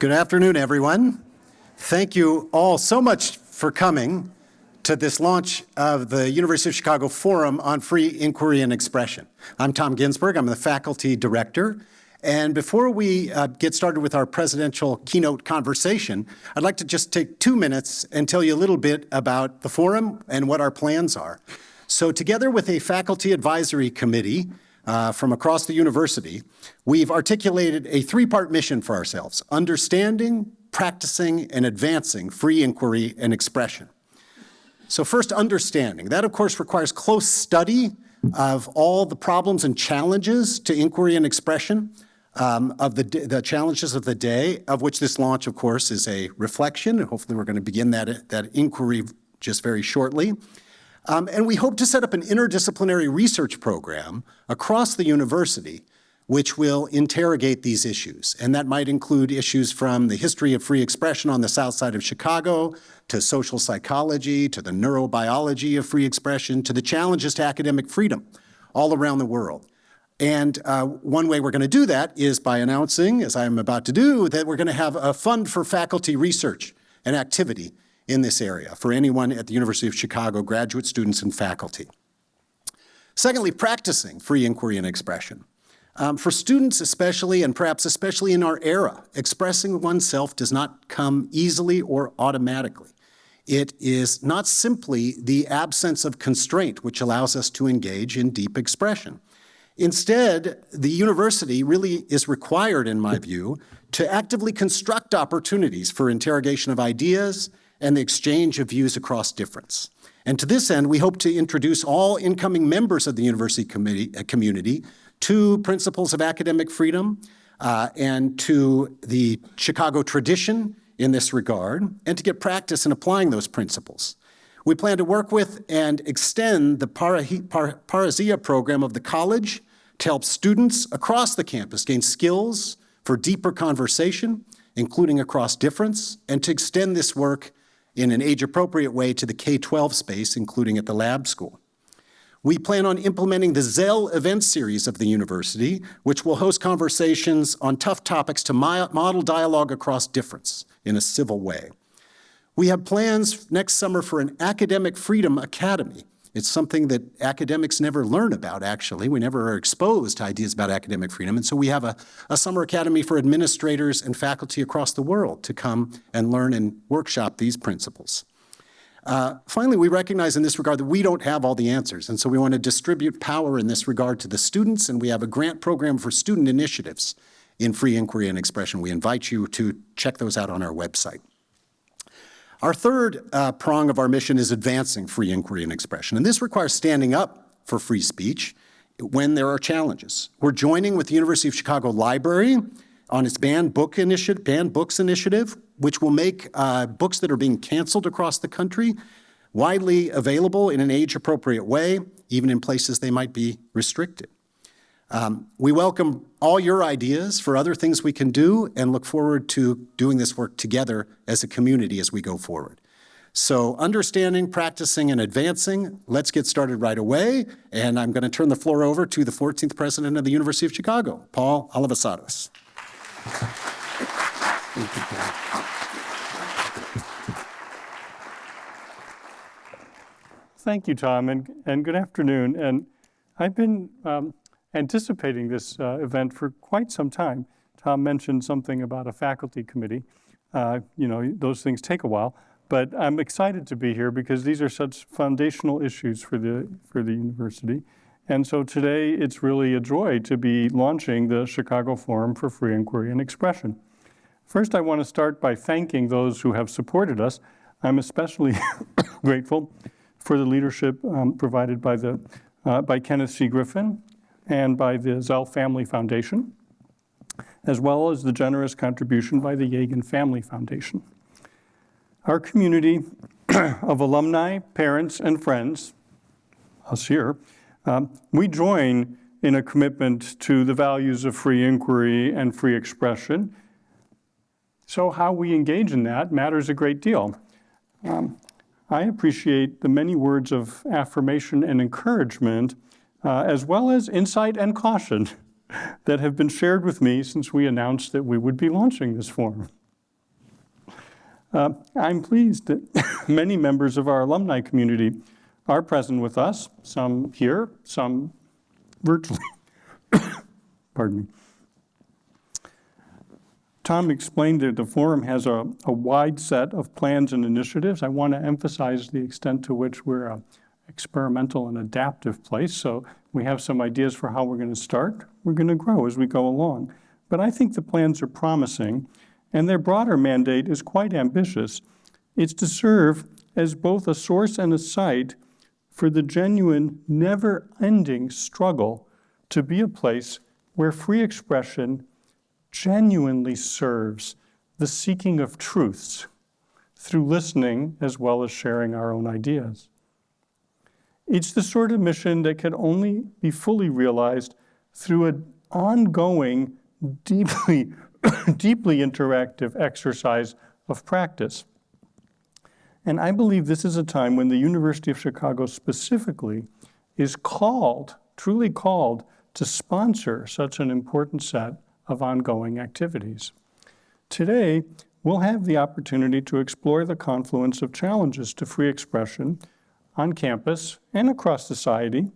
Good afternoon, everyone. Thank you all so much for coming to this launch of the University of Chicago Forum on Free Inquiry and Expression. I'm Tom Ginsberg. I'm the faculty director. And before we get started with our presidential keynote conversation, I'd like to just take 2 minutes and tell you a little bit about the forum and what our plans are. So together with a faculty advisory committee from across the university, we've articulated a 3-part mission for ourselves: understanding, practicing, and advancing free inquiry and expression. So first, understanding. That, of course, requires close study of all the problems and challenges to inquiry and expression, of the challenges of the day, of which this launch, of course, is a reflection. And hopefully we're going to begin that inquiry just very shortly. And we hope to set up an interdisciplinary research program across the university which will interrogate these issues. And that might include issues from the history of free expression on the south side of Chicago, to social psychology, to the neurobiology of free expression, to the challenges to academic freedom all around the world. And one way we're going to do that is by announcing, as I am about to do, that we're going to have a fund for faculty research and activity in this area for anyone at the University of Chicago, graduate students and faculty. Secondly, practicing free inquiry and expression. For students especially, and perhaps especially in our era, expressing oneself does not come easily or automatically. It is not simply the absence of constraint which allows us to engage in deep expression. Instead, the university really is required, in my view, to actively construct opportunities for interrogation of ideas and the exchange of views across difference. And to this end, we hope to introduce all incoming members of the university community to principles of academic freedom and to the Chicago tradition in this regard, and to get practice in applying those principles. We plan to work with and extend the Parousia program of the college to help students across the campus gain skills for deeper conversation, including across difference, and to extend this work in an age-appropriate way to the K-12 space, including at the lab school. We plan on implementing the Zell event series of the university, which will host conversations on tough topics to model dialogue across difference in a civil way. We have plans next summer for an Academic Freedom Academy. It's something that academics never learn about, actually. We never are exposed to ideas about academic freedom. And so we have a summer academy for administrators and faculty across the world to come and learn and workshop these principles. Finally, we recognize in this regard that we don't have all the answers, and so we want to distribute power in this regard to the students, and we have a grant program for student initiatives in free inquiry and expression. We invite you to check those out on our website. Our third prong of our mission is advancing free inquiry and expression, and this requires standing up for free speech when there are challenges. We're joining with the University of Chicago Library on its Banned Books Initiative, which will make books that are being canceled across the country widely available in an age-appropriate way, even in places they might be restricted. We welcome all your ideas for other things we can do and look forward to doing this work together as a community as we go forward. So understanding, practicing, and advancing, let's get started right away. And I'm going to turn the floor over to the 14th president of the University of Chicago, Paul Alivisatos. Thank you, Tom, and good afternoon. And I've been anticipating this event for quite some time. Tom mentioned something about a faculty committee. Those things take a while, but I'm excited to be here because these are such foundational issues for the university. And so today it's really a joy to be launching the Chicago Forum for Free Inquiry and Expression. First, I want to start by thanking those who have supported us. I'm especially grateful for the leadership provided by Kenneth C. Griffin and by the Zell Family Foundation, as well as the generous contribution by the Yagan Family Foundation. Our community of alumni, parents, and friends, us here, we join in a commitment to the values of free inquiry and free expression. So how we engage in that matters a great deal. I appreciate the many words of affirmation and encouragement, as well as insight and caution that have been shared with me since we announced that we would be launching this forum. I'm pleased that many members of our alumni community are present with us, some here, some virtually. Pardon me. Tom explained that the forum has a wide set of plans and initiatives. I want to emphasize the extent to which we're an experimental and adaptive place. So we have some ideas for how we're going to start. We're going to grow as we go along. But I think the plans are promising, and their broader mandate is quite ambitious. It's to serve as both a source and a site for the genuine, never-ending struggle to be a place where free expression genuinely serves the seeking of truths through listening as well as sharing our own ideas. It's the sort of mission that can only be fully realized through an ongoing, deeply interactive exercise of practice. And I believe this is a time when the University of Chicago specifically is called, truly called, to sponsor such an important set of ongoing activities. Today, we'll have the opportunity to explore the confluence of challenges to free expression on campus and across society.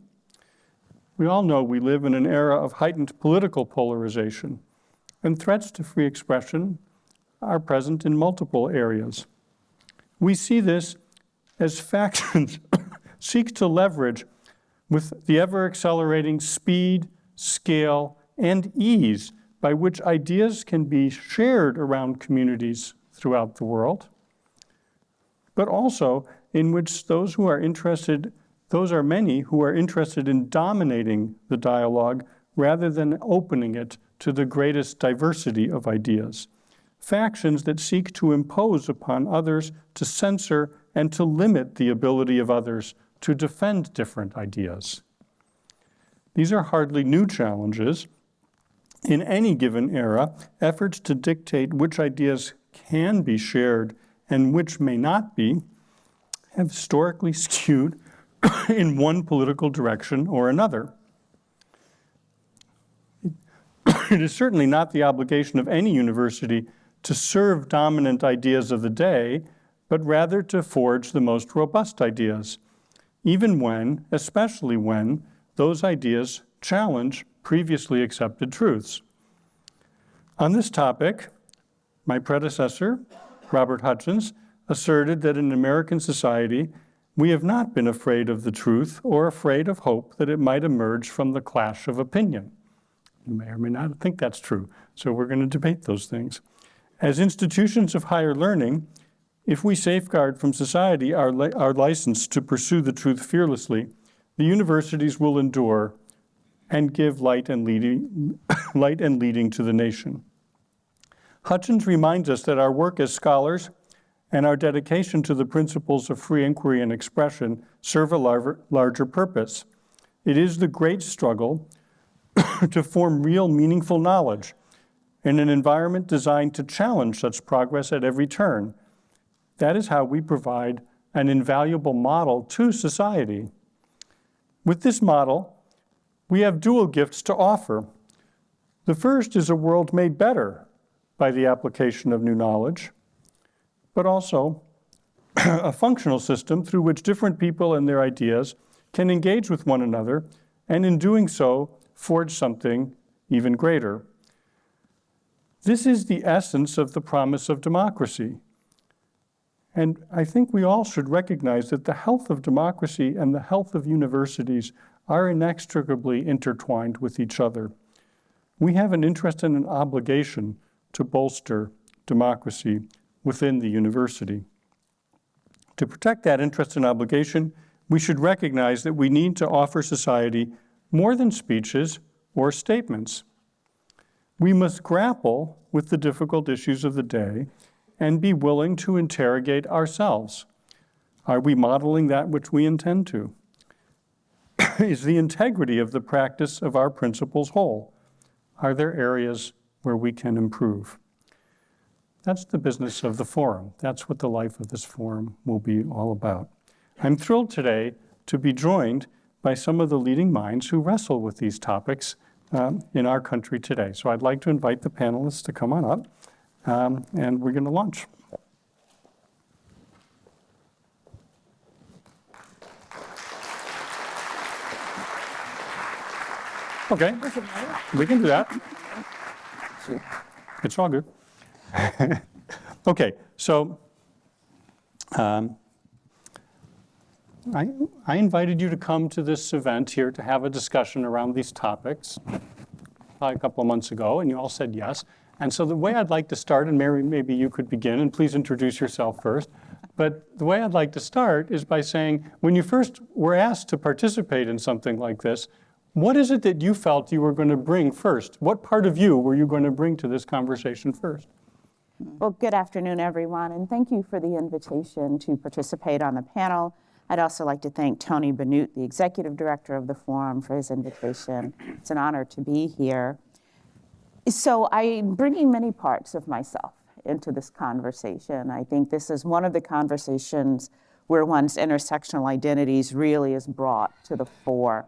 We all know we live in an era of heightened political polarization, and threats to free expression are present in multiple areas. We see this as factions seek to leverage with the ever-accelerating speed, scale, and ease by which ideas can be shared around communities throughout the world, but also in which those are many who are interested in dominating the dialogue rather than opening it to the greatest diversity of ideas. Factions that seek to impose upon others, to censor, and to limit the ability of others to defend different ideas. These are hardly new challenges. In any given era, efforts to dictate which ideas can be shared and which may not be have historically skewed in one political direction or another. It is certainly not the obligation of any university to serve dominant ideas of the day, but rather to forge the most robust ideas, even when, especially when, those ideas challenge previously accepted truths. On this topic, my predecessor, Robert Hutchins, asserted that in American society, we have not been afraid of the truth or afraid of hope that it might emerge from the clash of opinion. You may or may not think that's true, so we're going to debate those things. As institutions of higher learning, if we safeguard from society our license to pursue the truth fearlessly, the universities will endure and give light and leading to the nation. Hutchins reminds us that our work as scholars and our dedication to the principles of free inquiry and expression serve a larger purpose. It is the great struggle to form real, meaningful knowledge in an environment designed to challenge such progress at every turn. That is how we provide an invaluable model to society. With this model, we have dual gifts to offer. The first is a world made better by the application of new knowledge, but also a functional system through which different people and their ideas can engage with one another, and in doing so, forge something even greater. This is the essence of the promise of democracy. And I think we all should recognize that the health of democracy and the health of universities are inextricably intertwined with each other. We have an interest and an obligation to bolster democracy within the university. To protect that interest and obligation, we should recognize that we need to offer society more than speeches or statements. We must grapple with the difficult issues of the day and be willing to interrogate ourselves. Are we modeling that which we intend to? Is the integrity of the practice of our principles whole? Are there areas where we can improve? That's the business of the forum. That's what the life of this forum will be all about. I'm thrilled today to be joined by some of the leading minds who wrestle with these topics in our country today. So I'd like to invite the panelists to come on up, and we're going to launch. Okay, we can do that. It's all good. Okay, so I invited you to come to this event here to have a discussion around these topics probably a couple of months ago, and you all said yes. And so the way I'd like to start, and Mary, maybe you could begin, and please introduce yourself first. But the way I'd like to start is by saying, when you first were asked to participate in something like this, what is it that you felt you were going to bring first? What part of you were you going to bring to this conversation first? Well, good afternoon, everyone, and thank you for the invitation to participate on the panel. I'd also like to thank Tony Benute, the Executive Director of the Forum, for his invitation. It's an honor to be here. So I'm bringing many parts of myself into this conversation. I think this is one of the conversations where one's intersectional identities really is brought to the fore.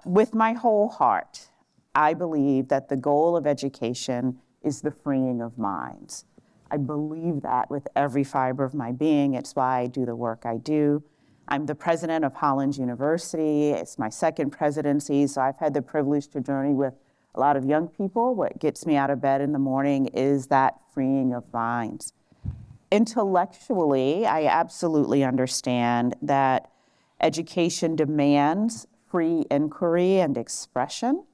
With my whole heart, I believe that the goal of education is the freeing of minds. I believe that with every fiber of my being. It's why I do the work I do. I'm the president of Hollins University. It's my second presidency, so I've had the privilege to journey with a lot of young people. What gets me out of bed in the morning is that freeing of minds. Intellectually, I absolutely understand that education demands free inquiry and expression.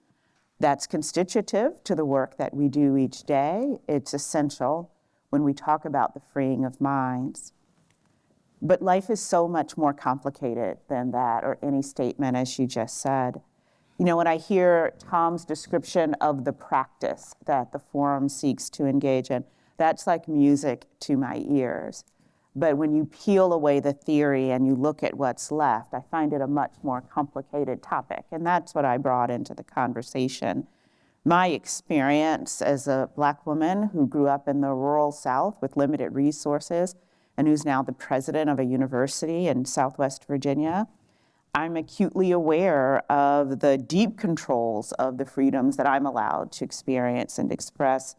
That's constitutive to the work that we do each day. It's essential when we talk about the freeing of minds. But life is so much more complicated than that, or any statement, as you just said. You know, when I hear Tom's description of the practice that the Forum seeks to engage in, that's like music to my ears. But when you peel away the theory and you look at what's left, I find it a much more complicated topic. And that's what I brought into the conversation. My experience as a Black woman who grew up in the rural South with limited resources and who's now the president of a university in Southwest Virginia, I'm acutely aware of the deep controls of the freedoms that I'm allowed to experience and express.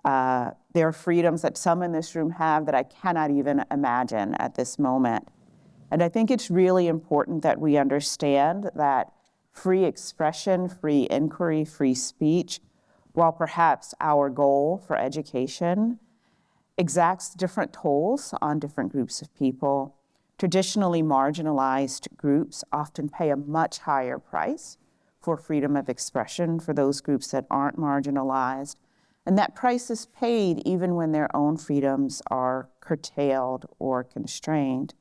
There are freedoms that some in this room have that I cannot even imagine at this moment. And I think it's really important that we understand that free expression, free inquiry, free speech, while perhaps our goal for education, exacts different tolls on different groups of people. Traditionally marginalized groups often pay a much higher price for freedom of expression for those groups that aren't marginalized. And that price is paid even when their own freedoms are curtailed or constrained.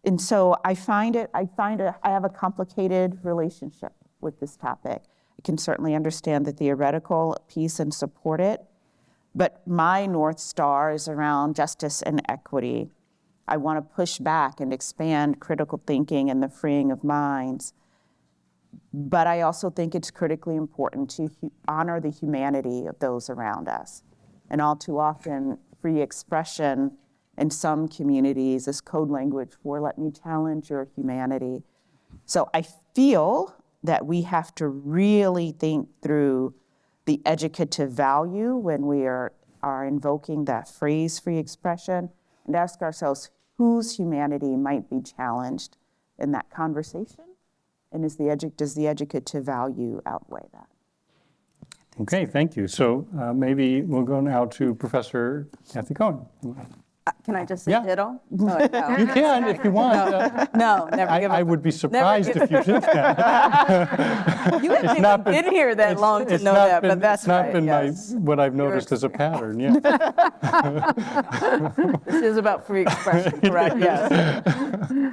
And so I have a complicated relationship with this topic. I can certainly understand the theoretical piece and support it, but my North Star is around justice and equity. I want to push back and expand critical thinking and the freeing of minds. But I also think it's critically important to honor the humanity of those around us. And all too often, free expression in some communities is code language for let me challenge your humanity. So I feel that we have to really think through the educative value when we are invoking that phrase free expression, and ask ourselves whose humanity might be challenged in that conversation, and does the educative value outweigh that? Okay, thank you. So maybe we'll go now to Professor Kathy Cohen. Can I just say Yeah. ditto? No, no. You can if you want. No, never give up. I would be surprised if you did that. You haven't even not been- been here that long to know that, but that's right. It's not been yes. what I've noticed as a pattern, yeah. This is about free expression, correct? Yes.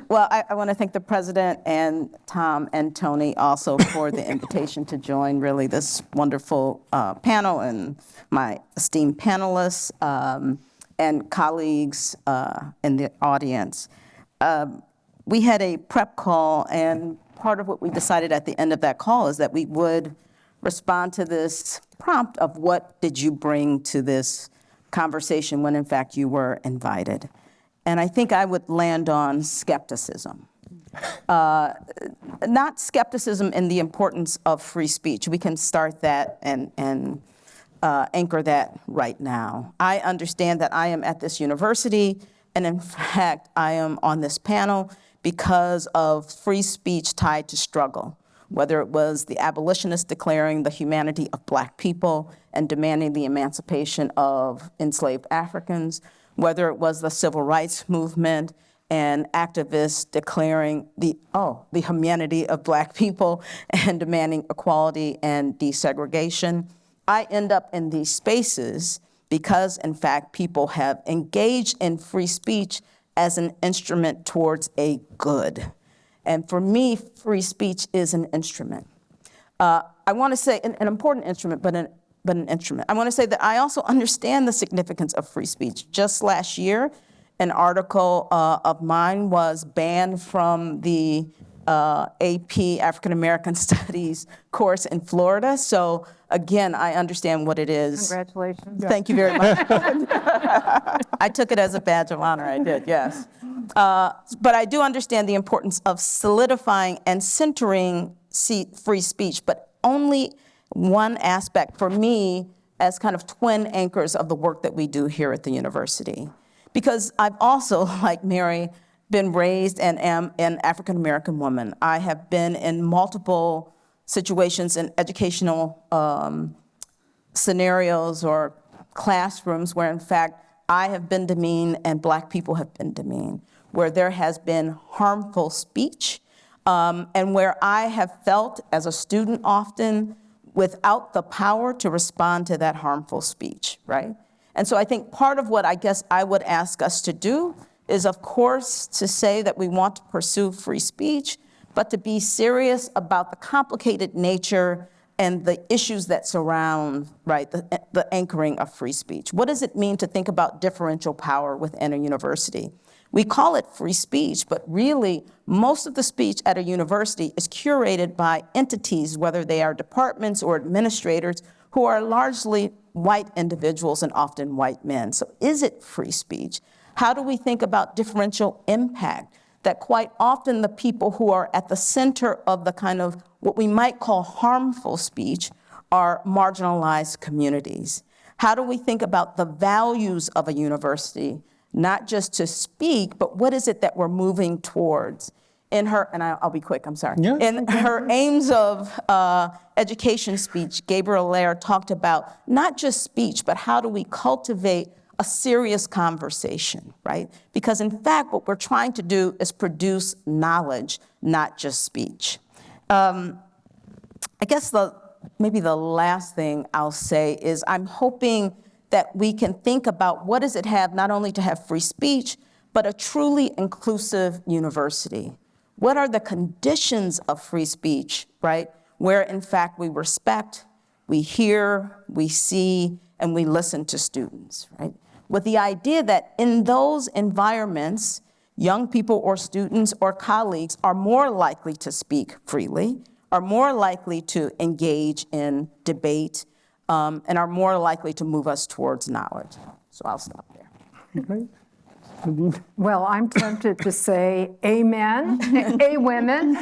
Well, I want to thank the president and Tom and Tony also for the invitation to join really this wonderful panel, and my esteemed panelists and colleagues in the audience. We had a prep call, and part of what we decided at the end of that call is that we would respond to this prompt of what did you bring to this conversation when in fact you were invited. And I think I would land on skepticism. Not skepticism in the importance of free speech. We can start that and anchor that right now. I understand that I am at this university, and in fact, I am on this panel because of free speech tied to struggle. whether it was the abolitionists declaring the humanity of Black people and demanding the emancipation of enslaved Africans, whether it was the civil rights movement and activists declaring the humanity of Black people and demanding equality and desegregation. I end up in these spaces because, in fact, people have engaged in free speech as an instrument towards a good. And for me, free speech is an instrument. I want to say an important instrument, but an instrument. I want to say that I also understand the significance of free speech. Just last year, an article of mine was banned from the AP African American Studies course in Florida. So again, I understand what it is. Congratulations. Thank you very much. I took it as a badge of honor, I did, yes. But I do understand the importance of solidifying and centering free speech, but only one aspect for me as kind of twin anchors of the work that we do here at the university. Because I've also, like Mary, been raised and am an African-American woman. I have been in multiple situations in educational scenarios or classrooms where, in fact, I have been demeaned and Black people have been demeaned, where there has been harmful speech, and where I have felt as a student often without the power to respond to that harmful speech, right? And so I think part of what I guess I would ask us to do is, of course, to say that we want to pursue free speech, but to be serious about the complicated nature and the issues that surround, right, the anchoring of free speech. What does it mean to think about differential power within a university? We call it free speech, but really, most of the speech at a university is curated by entities, whether they are departments or administrators, who are largely white individuals and often white men. So is it free speech? How do we think about differential impact? That quite often the people who are at the center of the kind of what we might call harmful speech are marginalized communities. How do we think about the values of a university, not just to speak, but what is it that we're moving towards? In her, and I'll be quick, I'm sorry. Yeah. In her Aims of Education speech, Gabrielle Laird talked about not just speech, but how do we cultivate a serious conversation, right? Because in fact, what we're trying to do is produce knowledge, not just speech. I guess maybe the last thing I'll say is I'm hoping that we can think about what does it have not only to have free speech, but a truly inclusive university. What are the conditions of free speech, right? Where in fact we respect, we hear, we see, and we listen to students, right? With the idea that in those environments, young people or students or colleagues are more likely to speak freely, are more likely to engage in debate, and are more likely to move us towards knowledge. So I'll stop there. Okay. Well, I'm tempted to say amen, a women,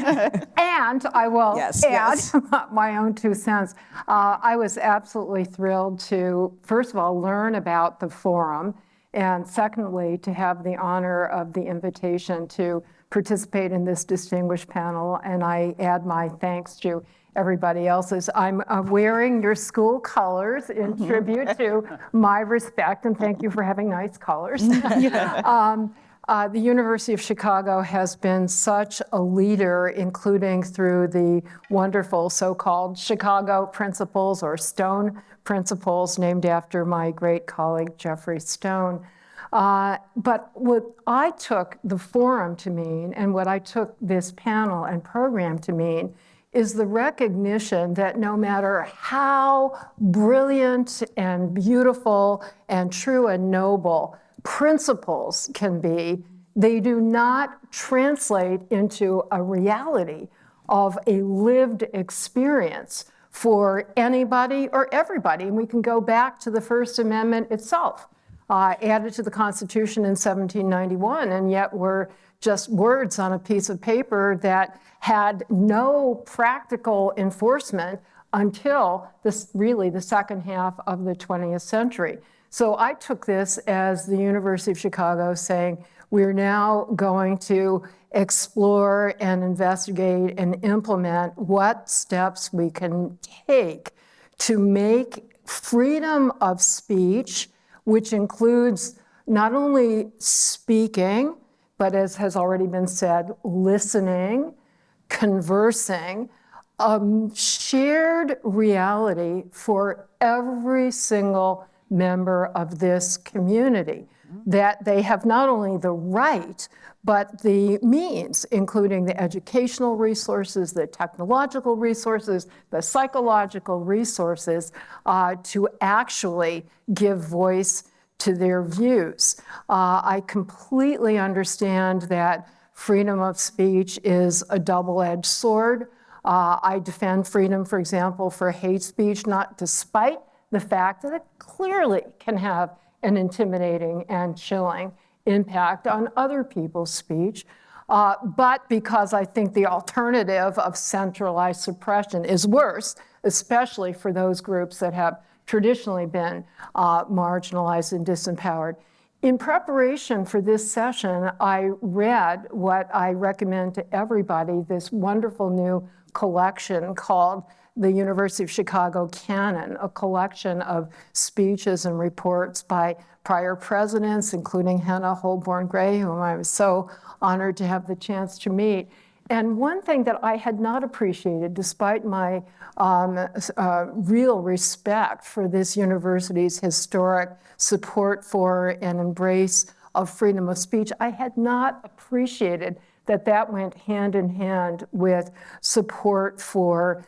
and I will Yes, add yes. my own 2 cents. I was absolutely thrilled to, first of all, learn about the forum, and secondly, to have the honor of the invitation to participate in this distinguished panel, and I add my thanks to everybody else's. I'm wearing your school colors in tribute to my respect, and thank you for having nice colors. The University of Chicago has been such a leader, including through the wonderful so-called Chicago Principles or Stone Principles, named after my great colleague Jeffrey Stone. But what I took the forum to mean, and what I took this panel and program to mean, is the recognition that no matter how brilliant and beautiful and true and noble principles can be, they do not translate into a reality of a lived experience for anybody or everybody. And we can go back to the First Amendment itself, added to the Constitution in 1791, and yet were just words on a piece of paper that had no practical enforcement until really the second half of the 20th century. So I took this as the University of Chicago saying, we're now going to explore and investigate and implement what steps we can take to make freedom of speech, which includes not only speaking, but as has already been said, listening, conversing, shared reality for every single member of this community, that they have not only the right, but the means, including the educational resources, the technological resources, the psychological resources, to actually give voice to their views. I completely understand that freedom of speech is a double-edged sword. I defend freedom, for example, for hate speech, not despite the fact that it clearly can have an intimidating and chilling impact on other people's speech, but because I think the alternative of centralized suppression is worse, especially for those groups that have traditionally been marginalized and disempowered. In preparation for this session, I read what I recommend to everybody, this wonderful new collection called the University of Chicago Canon, a collection of speeches and reports by prior presidents, including Hannah Holborn Gray, whom I was so honored to have the chance to meet. And one thing that I had not appreciated, despite my real respect for this university's historic support for and embrace of freedom of speech, I had not appreciated that went hand in hand with support for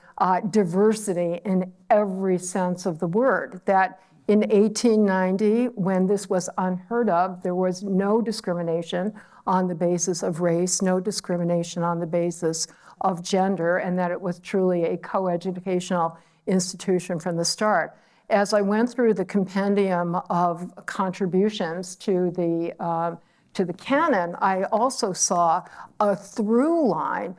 diversity in every sense of the word. That in 1890, when this was unheard of, there was no discrimination on the basis of race, no discrimination on the basis of gender, and that it was truly a coeducational institution from the start. As I went through the compendium of contributions to the canon, I also saw a through line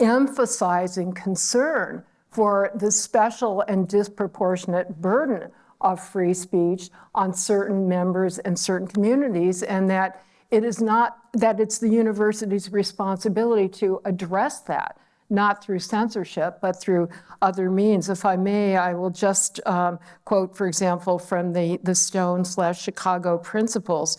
emphasizing concern for the special and disproportionate burden of free speech on certain members and certain communities, and that it is not, that it's the university's responsibility to address that, not through censorship, but through other means. If I may, I will just quote, for example, from the Stone/Chicago Principles.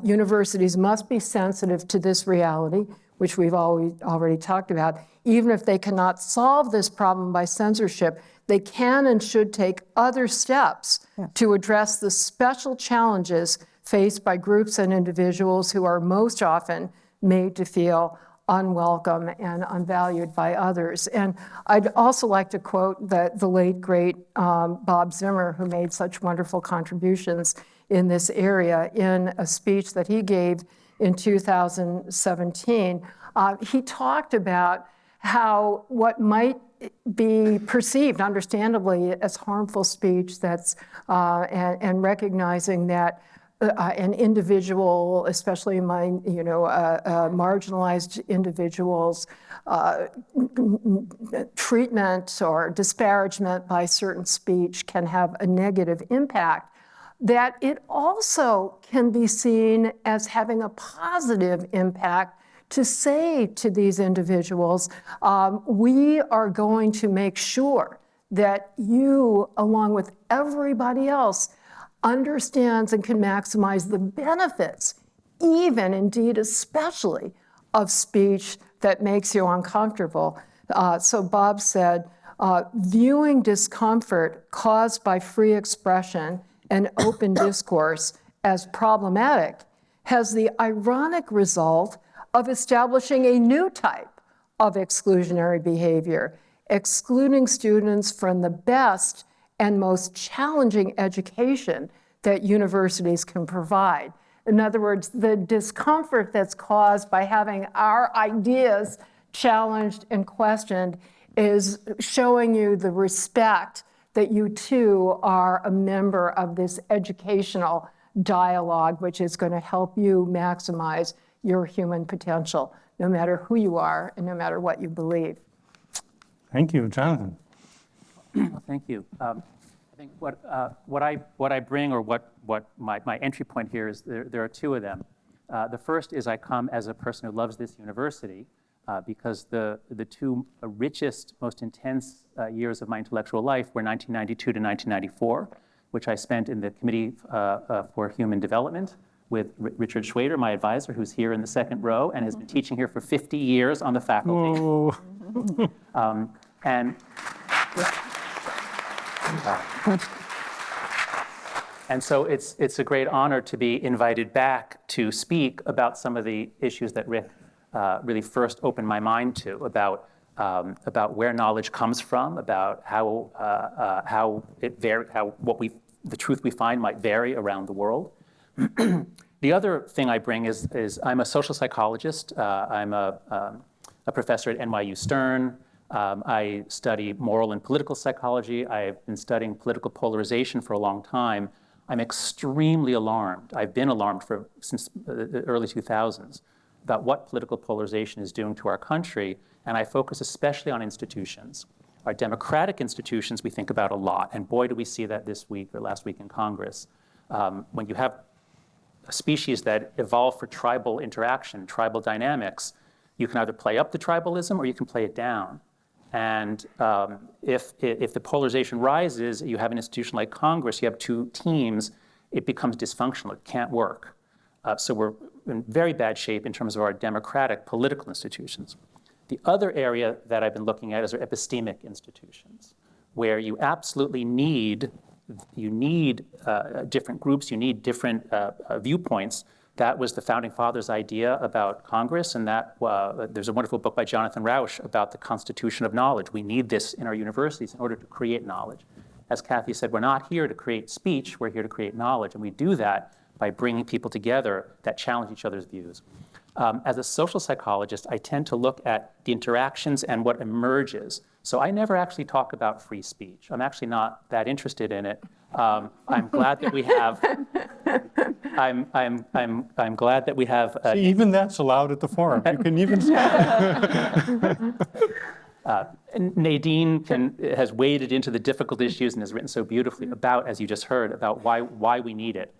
Universities must be sensitive to this reality, which we've already talked about. Even if they cannot solve this problem by censorship, they can and should take other steps to address the special challenges faced by groups and individuals who are most often made to feel unwelcome and unvalued by others. And I'd also like to quote the late, great Bob Zimmer, who made such wonderful contributions in this area, in a speech that he gave in 2017. He talked about how what might be perceived, understandably, as harmful speech and recognizing that an individual, especially marginalized individuals, treatment or disparagement by certain speech can have a negative impact, that it also can be seen as having a positive impact to say to these individuals, we are going to make sure that you, along with everybody else, understands and can maximize the benefits, even indeed especially, of speech that makes you uncomfortable. So Bob said, viewing discomfort caused by free expression and open discourse as problematic has the ironic result of establishing a new type of exclusionary behavior, excluding students from the best and most challenging education that universities can provide. In other words, the discomfort that's caused by having our ideas challenged and questioned is showing you the respect that you too are a member of this educational dialogue, which is going to help you maximize your human potential, no matter who you are and no matter what you believe. Thank you, Jonathan. Well, thank you. I think what I bring, or what my entry point here is, there are two of them. The first is I come as a person who loves this university because the two richest, most intense years of my intellectual life were 1992 to 1994, which I spent in the Committee for Human Development with Richard Schwader, my advisor, who's here in the second row and has been teaching here for 50 years on the faculty. Oh, And so it's a great honor to be invited back to speak about some of the issues that Rick really first opened my mind to, about where knowledge comes from, about how the truth we find might vary around the world. The other thing I bring is I'm a social psychologist. I'm a professor at NYU Stern. I study moral and political psychology. I've been studying political polarization for a long time. I'm extremely alarmed. I've been alarmed since the early 2000s about what political polarization is doing to our country, and I focus especially on institutions. Our democratic institutions we think about a lot, and boy, do we see that this week or last week in Congress. When you have a species that evolved for tribal interaction, tribal dynamics, you can either play up the tribalism or you can play it down. And if the polarization rises, you have an institution like Congress, you have two teams, it becomes dysfunctional, it can't work. So we're in very bad shape in terms of our democratic political institutions. The other area that I've been looking at is our epistemic institutions, where you absolutely need different groups, you need different viewpoints. That was the Founding Fathers' idea about Congress, and that there's a wonderful book by Jonathan Rauch about the constitution of knowledge. We need this in our universities in order to create knowledge. As Kathy said, we're not here to create speech, we're here to create knowledge, and we do that by bringing people together that challenge each other's views. As a social psychologist, I tend to look at the interactions and what emerges. So I never actually talk about free speech. I'm actually not that interested in it. I'm glad that we have. I'm glad that we have. see, even that's allowed at the forum. You can even Nadine has waded into the difficult issues and has written so beautifully about, as you just heard, about why we need it.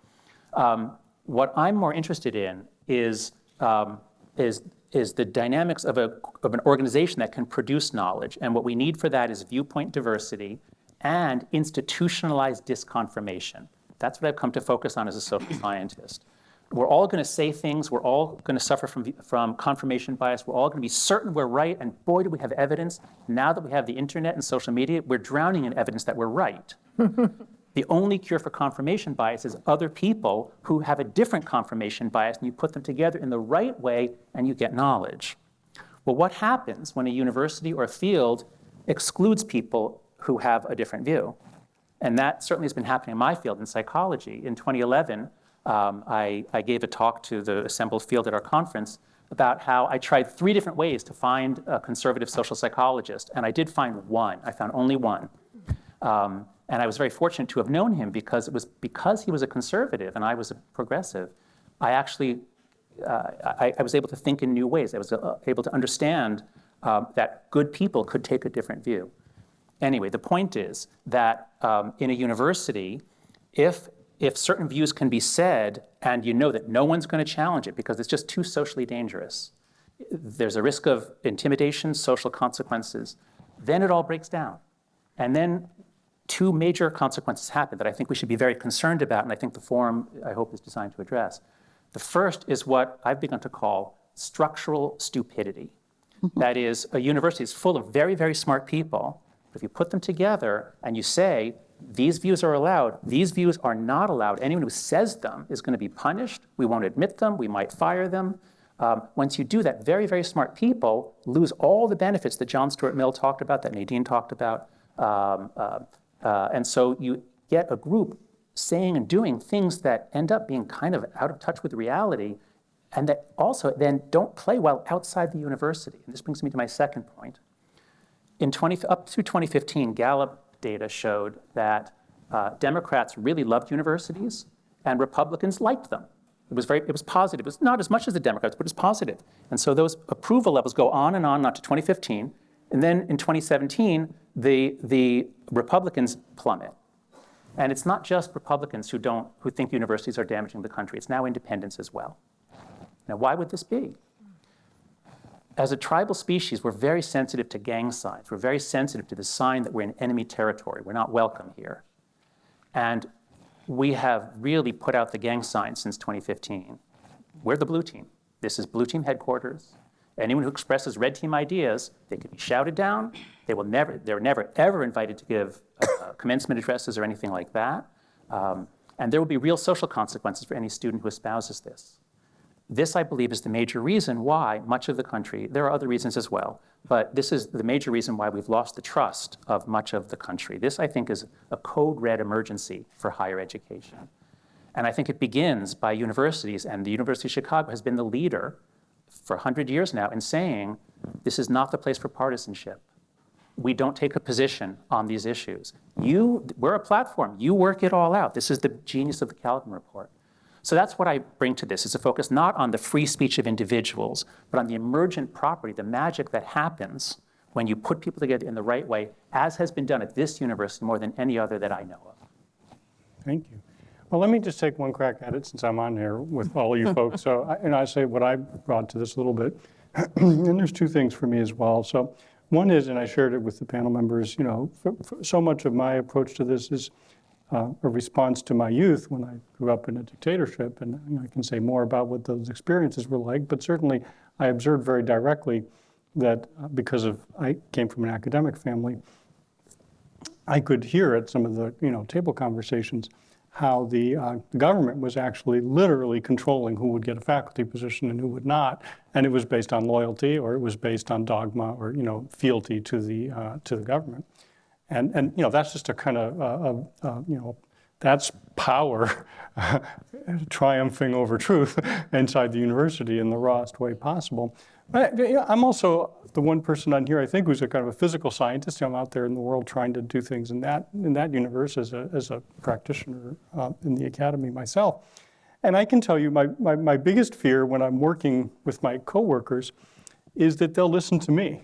What I'm more interested in is the dynamics of an organization that can produce knowledge. And what we need for that is viewpoint diversity and institutionalized disconfirmation. That's what I've come to focus on as a social scientist. We're all going to say things, we're all going to suffer from confirmation bias, we're all going to be certain we're right, and boy, do we have evidence. Now that we have the internet and social media, we're drowning in evidence that we're right. The only cure for confirmation bias is other people who have a different confirmation bias, and you put them together in the right way, and you get knowledge. Well, what happens when a university or a field excludes people who have a different view? And that certainly has been happening in my field, in psychology. In 2011, I gave a talk to the assembled field at our conference about how I tried 3 different ways to find a conservative social psychologist, and I did find one. I found only one. And I was very fortunate to have known him because it was because he was a conservative and I was a progressive. I actually, I was able to think in new ways. I was able to understand that good people could take a different view. Anyway, the point is that in a university, if certain views can be said and you know that no one's going to challenge it because it's just too socially dangerous, there's a risk of intimidation, social consequences, then it all breaks down. And then 2 major consequences happen that I think we should be very concerned about, and I think the forum, I hope, is designed to address. The first is what I've begun to call structural stupidity. That is, a university is full of very, very smart people. If you put them together and you say, these views are allowed, these views are not allowed, anyone who says them is going to be punished, we won't admit them, we might fire them. Once you do that, very, very smart people lose all the benefits that John Stuart Mill talked about, that Nadine talked about. And so you get a group saying and doing things that end up being kind of out of touch with reality, and that also then don't play well outside the university. And this brings me to my second point. Up to 2015, Gallup data showed that Democrats really loved universities and Republicans liked them. It was positive. It was not as much as the Democrats, but it was positive. And so those approval levels go on, not to 2015. And then in 2017, the Republicans plummet. And it's not just Republicans who think universities are damaging the country. It's now independents as well. Now, why would this be? As a tribal species, we're very sensitive to gang signs. We're very sensitive to the sign that we're in enemy territory. We're not welcome here. And we have really put out the gang sign since 2015. We're the blue team. This is blue team headquarters. Anyone who expresses red team ideas, they can be shouted down. They're never, ever invited to give commencement addresses or anything like that. And there will be real social consequences for any student who espouses this. This, I believe, is the major reason why much of the country, there are other reasons as well, but this is the major reason why we've lost the trust of much of the country. This, I think, is a code red emergency for higher education. And I think it begins by universities, and the University of Chicago has been the leader for 100 years now in saying, this is not the place for partisanship. We don't take a position on these issues. We're a platform. You work it all out. This is the genius of the Calvin Report. So that's what I bring to this, is a focus not on the free speech of individuals, but on the emergent property, the magic that happens when you put people together in the right way, as has been done at this university more than any other that I know of. Thank you. Well, let me just take one crack at it since I'm on here with all of you folks. So, I say what I brought to this a little bit. And there's two things for me as well. So one is, and I shared it with the panel members, so much of my approach to this is a response to my youth when I grew up in a dictatorship. And I can say more about what those experiences were like, but certainly I observed very directly that because I came from an academic family, I could hear at some of the table conversations how the government was actually literally controlling who would get a faculty position and who would not, and it was based on loyalty, or it was based on dogma, or fealty to the government, and that's just a kind of that's power triumphing over truth inside the university in the rawest way possible. But I'm also the one person on here, I think, who's a kind of a physical scientist. I'm out there in the world trying to do things in that universe as a practitioner in the academy myself. And I can tell you my biggest fear when I'm working with my coworkers is that they'll listen to me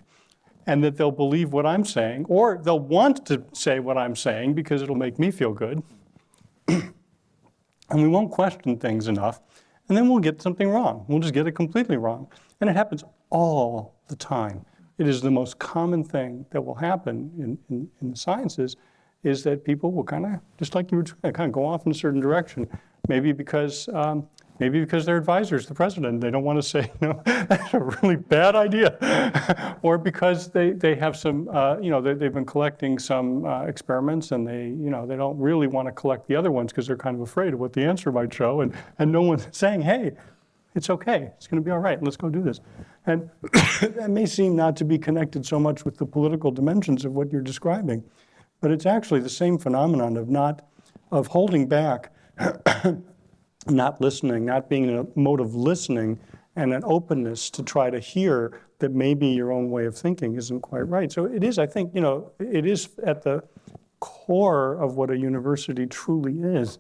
and that they'll believe what I'm saying, or they'll want to say what I'm saying because it'll make me feel good. And we won't question things enough, and then we'll get something wrong. We'll just get it completely wrong. And it happens all the time. It is the most common thing that will happen in the sciences, is that people will kind of, just like you were trying, kind of go off in a certain direction. Maybe because their advisors, the president, they don't want to say, that's a really bad idea. Or because they have some, they've been collecting some experiments, and they don't really want to collect the other ones because they're kind of afraid of what the answer might show, and no one's saying, hey, it's okay, it's going to be all right, let's go do this. And that may seem not to be connected so much with the political dimensions of what you're describing, but it's actually the same phenomenon of holding back, not listening, not being in a mode of listening, and an openness to try to hear that maybe your own way of thinking isn't quite right. So it is, I think, it is at the core of what a university truly is.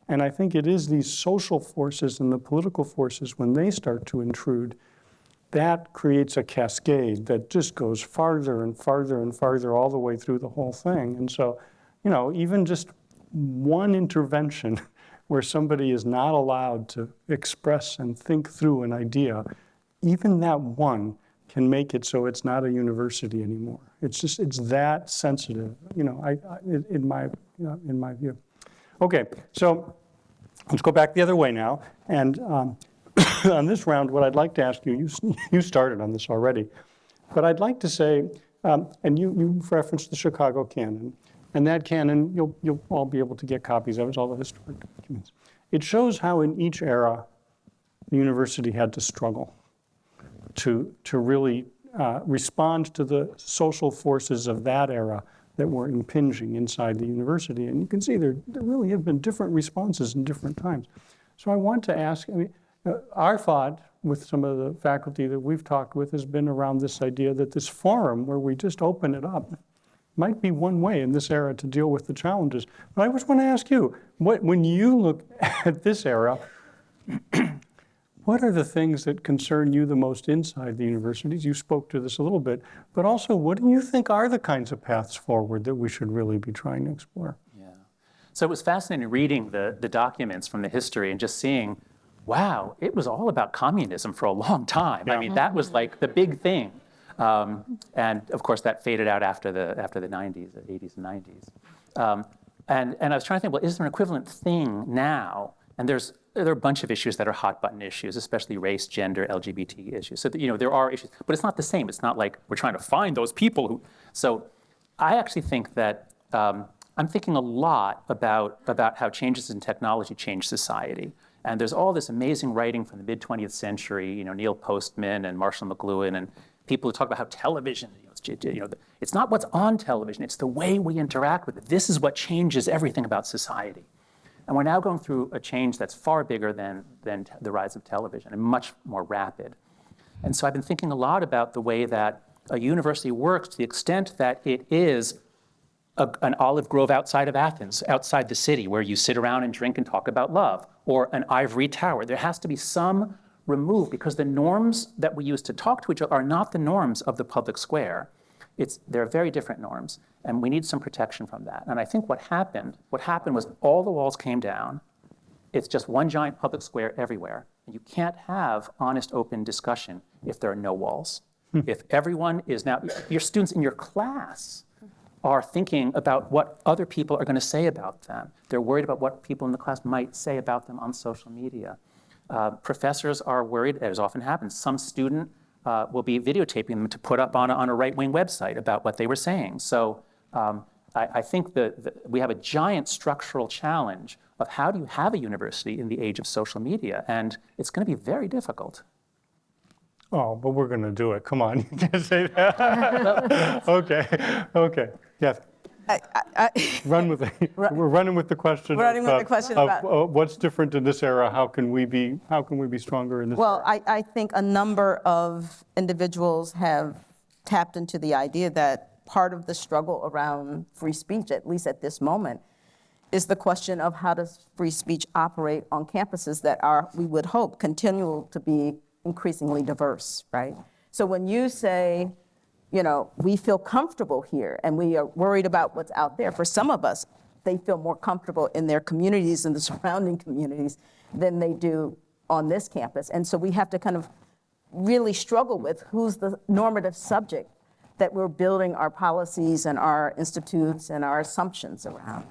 And I think it is these social forces and the political forces, when they start to intrude, that creates a cascade that just goes farther and farther and farther all the way through the whole thing. And so, even just one intervention where somebody is not allowed to express and think through an idea, even that one can make it so it's not a university anymore. It's that sensitive, in my view. Okay, so let's go back the other way now. And on this round, what I'd like to ask you started on this already, but I'd like to say, and you referenced the Chicago Canon, and that canon, you'll all be able to get copies of it, all the historic documents. It shows how in each era, the university had to struggle to really respond to the social forces of that era that were impinging inside the university. And you can see there really have been different responses in different times. So I want to ask, our thought with some of the faculty that we've talked with has been around this idea that this forum where we just open it up might be one way in this era to deal with the challenges. But I just want to ask you, when you look at this era, what are the things that concern you the most inside the universities? You spoke to this a little bit, but also what do you think are the kinds of paths forward that we should really be trying to explore? Yeah. So it was fascinating reading the documents from the history and just seeing wow, it was all about communism for a long time. I mean, that was like the big thing. And of course, that faded out after the 90s, the 80s and 90s. And I was trying to think, well, is there an equivalent thing now? And there are a bunch of issues that are hot button issues, especially race, gender, LGBT issues. So, there are issues, but it's not the same. It's not like we're trying to find those people who. So I actually think that I'm thinking a lot about how changes in technology change society. And there's all this amazing writing from the mid-20th century, Neil Postman and Marshall McLuhan, and people who talk about how television, it's not what's on television, it's the way we interact with it. This is what changes everything about society. And we're now going through a change that's far bigger than the rise of television and much more rapid. And so I've been thinking a lot about the way that a university works to the extent that it is an olive grove outside of Athens, outside the city, where you sit around and drink and talk about love, or an ivory tower. There has to be some remove, because the norms that we use to talk to each other are not the norms of the public square. They're very different norms, and we need some protection from that. And I think what happened was all the walls came down. It's just one giant public square everywhere. And you can't have honest, open discussion if there are no walls. If everyone is now, your students in your class are thinking about what other people are going to say about them. They're worried about what people in the class might say about them on social media. Professors are worried, as often happens. Some student will be videotaping them to put up on a right-wing website about what they were saying. So I think that we have a giant structural challenge of how do you have a university in the age of social media, and it's going to be very difficult. Oh, but we're going to do it. Come on, you can't say that. Okay, yes. We're running with the question. Running with the question of what's different in this era. How can we be stronger in this? Well, era? I think a number of individuals have tapped into the idea that part of the struggle around free speech, at least at this moment, is the question of how does free speech operate on campuses that are, we would hope, continue to be increasingly diverse, right? So when you say, we feel comfortable here and we are worried about what's out there, for some of us, they feel more comfortable in their communities and the surrounding communities than they do on this campus. And so we have to kind of really struggle with who's the normative subject that we're building our policies and our institutes and our assumptions around.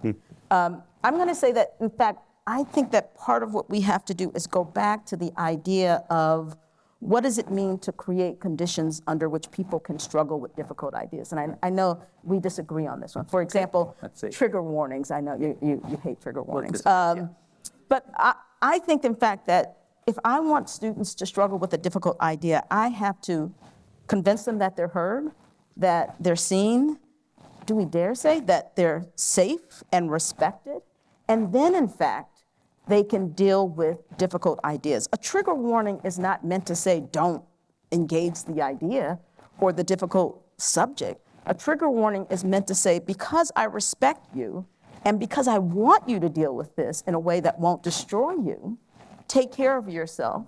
I'm going to say that, in fact, I think that part of what we have to do is go back to the idea of what does it mean to create conditions under which people can struggle with difficult ideas? And I know we disagree on this one. For example, trigger warnings. I know you hate trigger warnings. But I think, in fact, that if I want students to struggle with a difficult idea, I have to convince them that they're heard, that they're seen, do we dare say that they're safe and respected? And then, in fact, they can deal with difficult ideas. A trigger warning is not meant to say don't engage the idea or the difficult subject. A trigger warning is meant to say, because I respect you and because I want you to deal with this in a way that won't destroy you, take care of yourself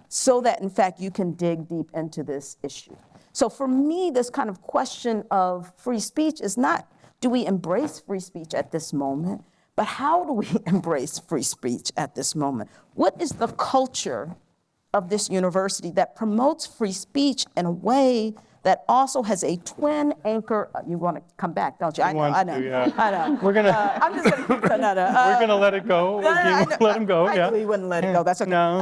so that, in fact, you can dig deep into this issue. So for me, this kind of question of free speech is not, do we embrace free speech at this moment? But how do we embrace free speech at this moment? What is the culture of this university that promotes free speech in a way that also has a twin anchor? You want to come back, don't you? I know. We're gonna. I'm just going to keep another. We're gonna let it go. Let him go. I we wouldn't let it go. That's okay. No.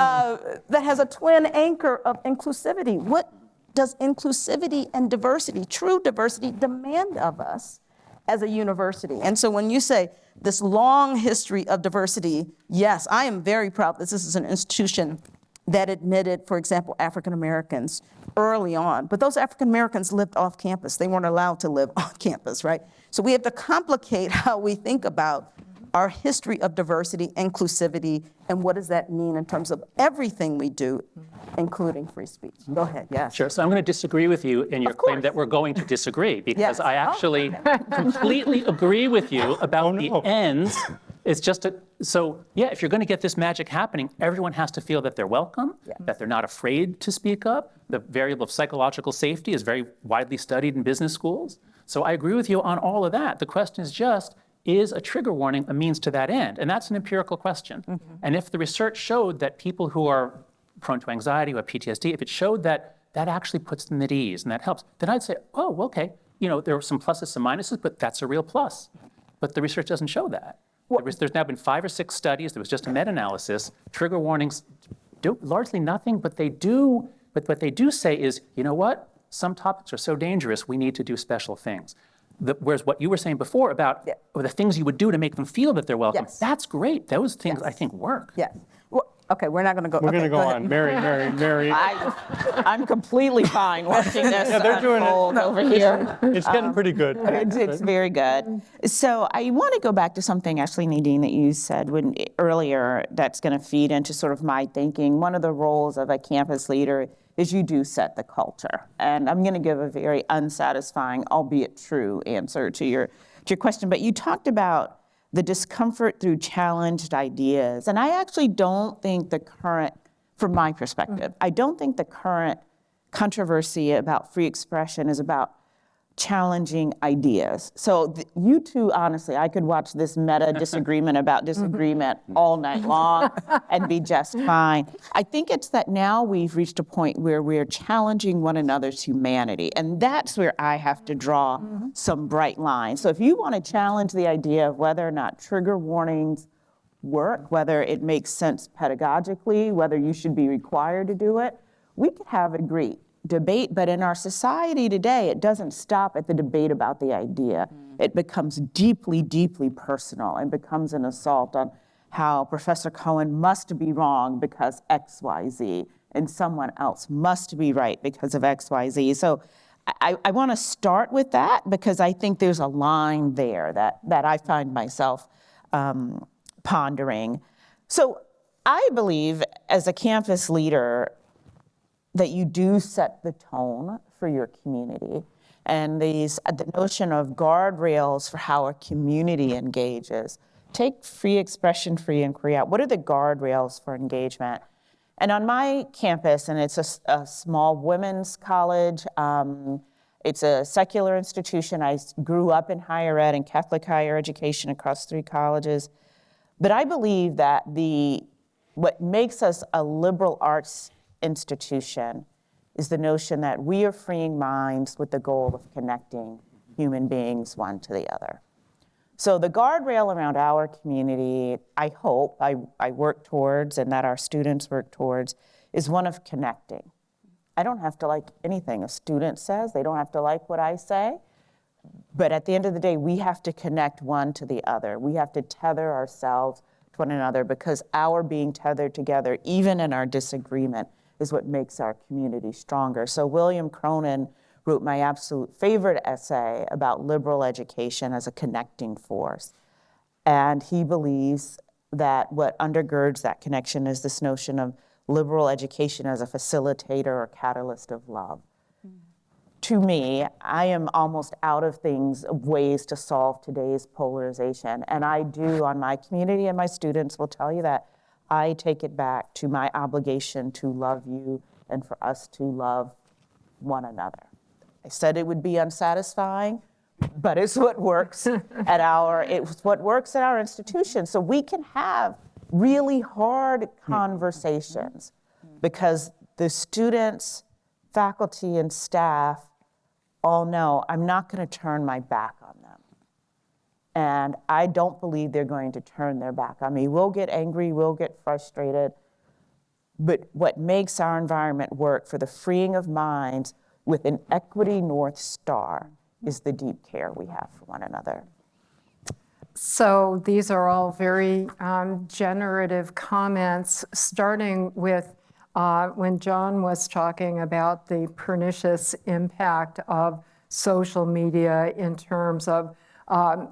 That has a twin anchor of inclusivity. What does inclusivity and diversity, true diversity, demand of us as a university? And so when you say this long history of diversity, yes, I am very proud that this is an institution that admitted, for example, African Americans early on. But those African Americans lived off campus. They weren't allowed to live on campus, right? So we have to complicate how we think about our history of diversity, inclusivity, and what does that mean in terms of everything we do, including free speech. Go ahead, yes. Sure, so I'm going to disagree with you in your claim that we're going to disagree, because Yes. I actually completely agree with you about the ends. It's just so yeah, if you're going to get this magic happening, everyone has to feel that they're welcome, that they're not afraid to speak up. The variable of psychological safety is very widely studied in business schools. So I agree with you on all of that. The question is just, is a trigger warning a means to that end? And that's an empirical question. And if the research showed that people who are prone to anxiety, who have PTSD, if it showed that that actually puts them at ease and that helps, then I'd say, oh, well, okay, there are some pluses, some minuses, but that's a real plus. But the research doesn't show that. There's now been 5 or 6 studies. There was just a meta-analysis. Trigger warnings do largely nothing, but they do. But what they do say is, you know what? Some topics are so dangerous, we need to do special things. Whereas what you were saying before about the things you would do to make them feel that they're welcome, Yes. that's great. Those things, I think, work. Yes. Well, okay, we're not going to go. We're going to go ahead. on. Mary. I'm completely fine watching this they're doing it. unfold over here. It's getting pretty good. It's very good. So I want to go back to something, actually, Nadine, that you said earlier that's going to feed into sort of my thinking. One of the roles of a campus leader is you do set the culture. And I'm going to give a very unsatisfying, albeit true, answer to your question. But you talked about the discomfort through challenged ideas. And I actually don't think the current, from my perspective, I don't think the current controversy about free expression is about challenging ideas. So you two, honestly, I could watch this meta disagreement about disagreement all night long and be just fine. I think it's that now we've reached a point where we're challenging one another's humanity. And that's where I have to draw some bright lines. So if you want to challenge the idea of whether or not trigger warnings work, whether it makes sense pedagogically, whether you should be required to do it, we could have a great debate, but in our society today, it doesn't stop at the debate about the idea. It becomes deeply, deeply personal and becomes an assault on how Professor Cohen must be wrong because X, Y, Z, and someone else must be right because of X, Y, Z. So I want to start with that because I think there's a line there that I find myself pondering. So I believe as a campus leader, that you do set the tone for your community. And the notion of guardrails for how a community engages. Take free expression, free inquiry out. What are the guardrails for engagement? And on my campus, and it's a small women's college, it's a secular institution. I grew up in higher ed and Catholic higher education across 3 colleges. But I believe that what makes us a liberal arts institution is the notion that we are freeing minds with the goal of connecting human beings one to the other. So the guardrail around our community, I hope, I work towards and that our students work towards, is one of connecting. I don't have to like anything a student says. They don't have to like what I say. But at the end of the day, we have to connect one to the other. We have to tether ourselves to one another because our being tethered together, even in our disagreement, is what makes our community stronger. So William Cronin wrote my absolute favorite essay about liberal education as a connecting force. And he believes that what undergirds that connection is this notion of liberal education as a facilitator or catalyst of love. To me, I am almost out of ways to solve today's polarization. And I do on my community, and my students will tell you that I take it back to my obligation to love you and for us to love one another. I said it would be unsatisfying, but it's what works it's what works at our institution. So we can have really hard conversations because the students, faculty, and staff all know I'm not going to turn my back on them. And I don't believe they're going to turn their back on me. We'll get angry, we'll get frustrated, but what makes our environment work for the freeing of minds with an equity North Star is the deep care we have for one another. So these are all very generative comments, starting with when John was talking about the pernicious impact of social media in terms of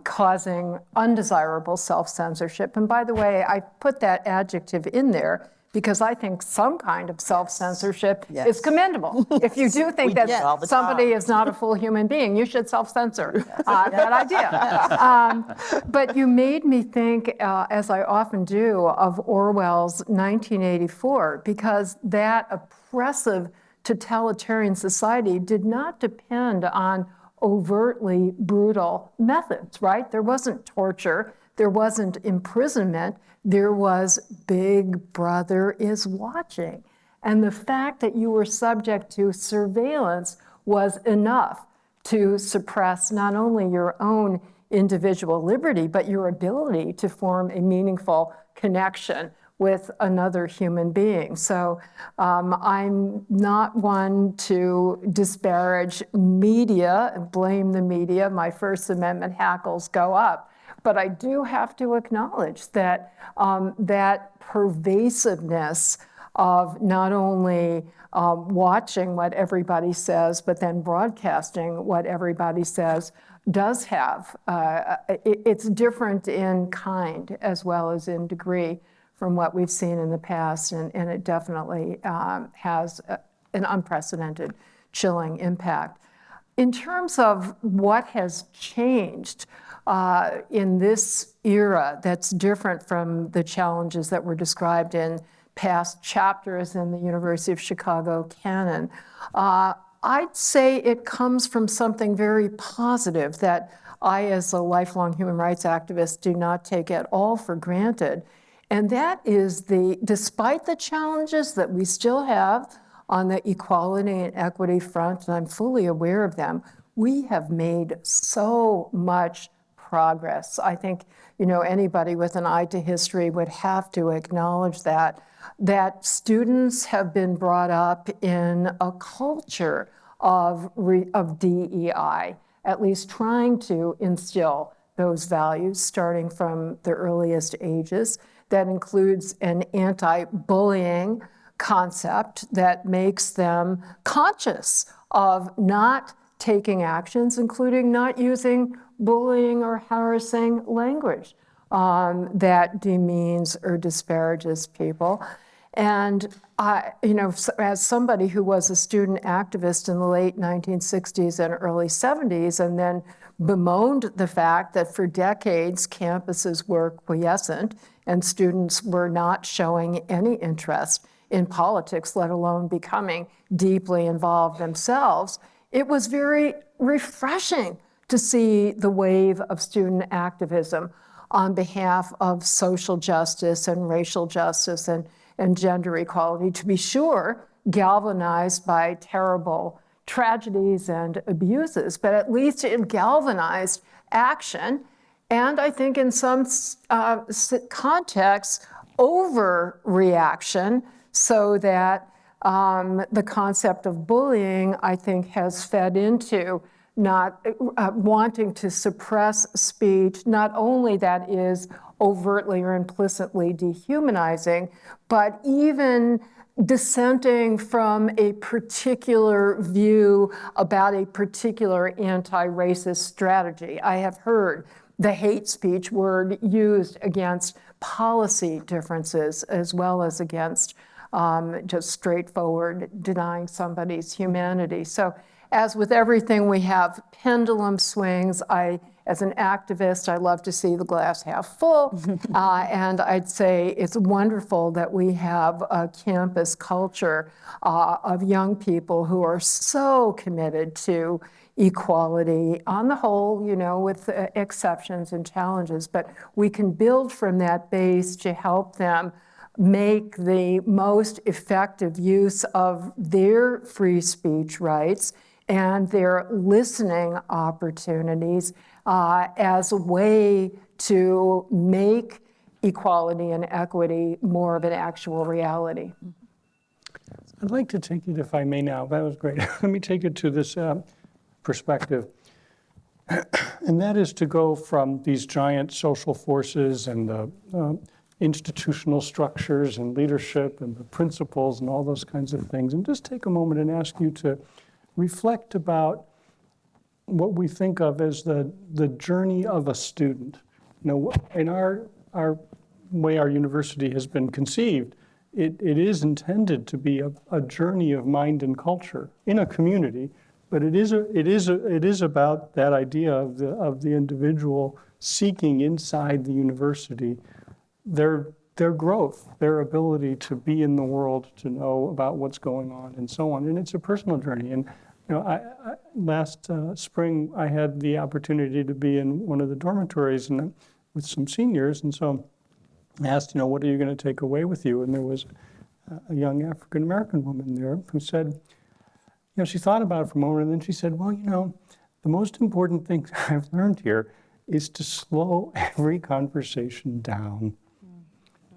causing undesirable self-censorship. And by the way, I put that adjective in there because I think some kind of self-censorship is commendable. If you do think that somebody is not a full human being, you should self-censor that idea. But you made me think, as I often do, of Orwell's 1984, because that oppressive totalitarian society did not depend on overtly brutal methods, right? There wasn't torture, there wasn't imprisonment, there was Big Brother is watching. And the fact that you were subject to surveillance was enough to suppress not only your own individual liberty, but your ability to form a meaningful connection with another human being. So I'm not one to disparage media and blame the media. My First Amendment hackles go up. But I do have to acknowledge that that pervasiveness of not only watching what everybody says, but then broadcasting what everybody says does have, it's different in kind as well as in degree from what we've seen in the past, and it definitely has an unprecedented chilling impact. In terms of what has changed in this era that's different from the challenges that were described in past chapters in the University of Chicago canon, I'd say it comes from something very positive that I, as a lifelong human rights activist, do not take at all for granted. And that is despite the challenges that we still have on the equality and equity front, and I'm fully aware of them, we have made so much progress. I think, anybody with an eye to history would have to acknowledge that students have been brought up in a culture of DEI, at least trying to instill those values starting from the earliest ages. That includes an anti-bullying concept that makes them conscious of not taking actions, including not using bullying or harassing language that demeans or disparages people. And as somebody who was a student activist in the late 1960s and early 70s, and then bemoaned the fact that for decades campuses were quiescent and students were not showing any interest in politics, let alone becoming deeply involved themselves, it was very refreshing to see the wave of student activism on behalf of social justice and racial justice and gender equality, to be sure, galvanized by terrible tragedies and abuses, but at least it galvanized action. And I think in some contexts, overreaction, so that the concept of bullying, I think, has fed into not wanting to suppress speech, not only that is overtly or implicitly dehumanizing, but even dissenting from a particular view about a particular anti-racist strategy. I have heard the hate speech word used against policy differences as well as against just straightforward denying somebody's humanity. So as with everything, we have pendulum swings. As an activist, I love to see the glass half full. And I'd say it's wonderful that we have a campus culture of young people who are so committed to equality on the whole, with exceptions and challenges. But we can build from that base to help them make the most effective use of their free speech rights and their listening opportunities as a way to make equality and equity more of an actual reality. I'd like to take it, if I may now, that was great. Let me take it to this perspective. And that is to go from these giant social forces and the institutional structures and leadership and the principles and all those kinds of things, and just take a moment and ask you to reflect about what we think of as the journey of a student. In our way our university has been conceived, it is intended to be a journey of mind and culture in a community, but it is about that idea of the individual seeking inside the university their growth, their ability to be in the world, to know about what's going on, and so on. And it's a personal journey. And Last spring, I had the opportunity to be in one of the dormitories and with some seniors, and so I asked, what are you going to take away with you? And there was a young African-American woman there who said, she thought about it for a moment, and then she said, well, the most important thing I've learned here is to slow every conversation down,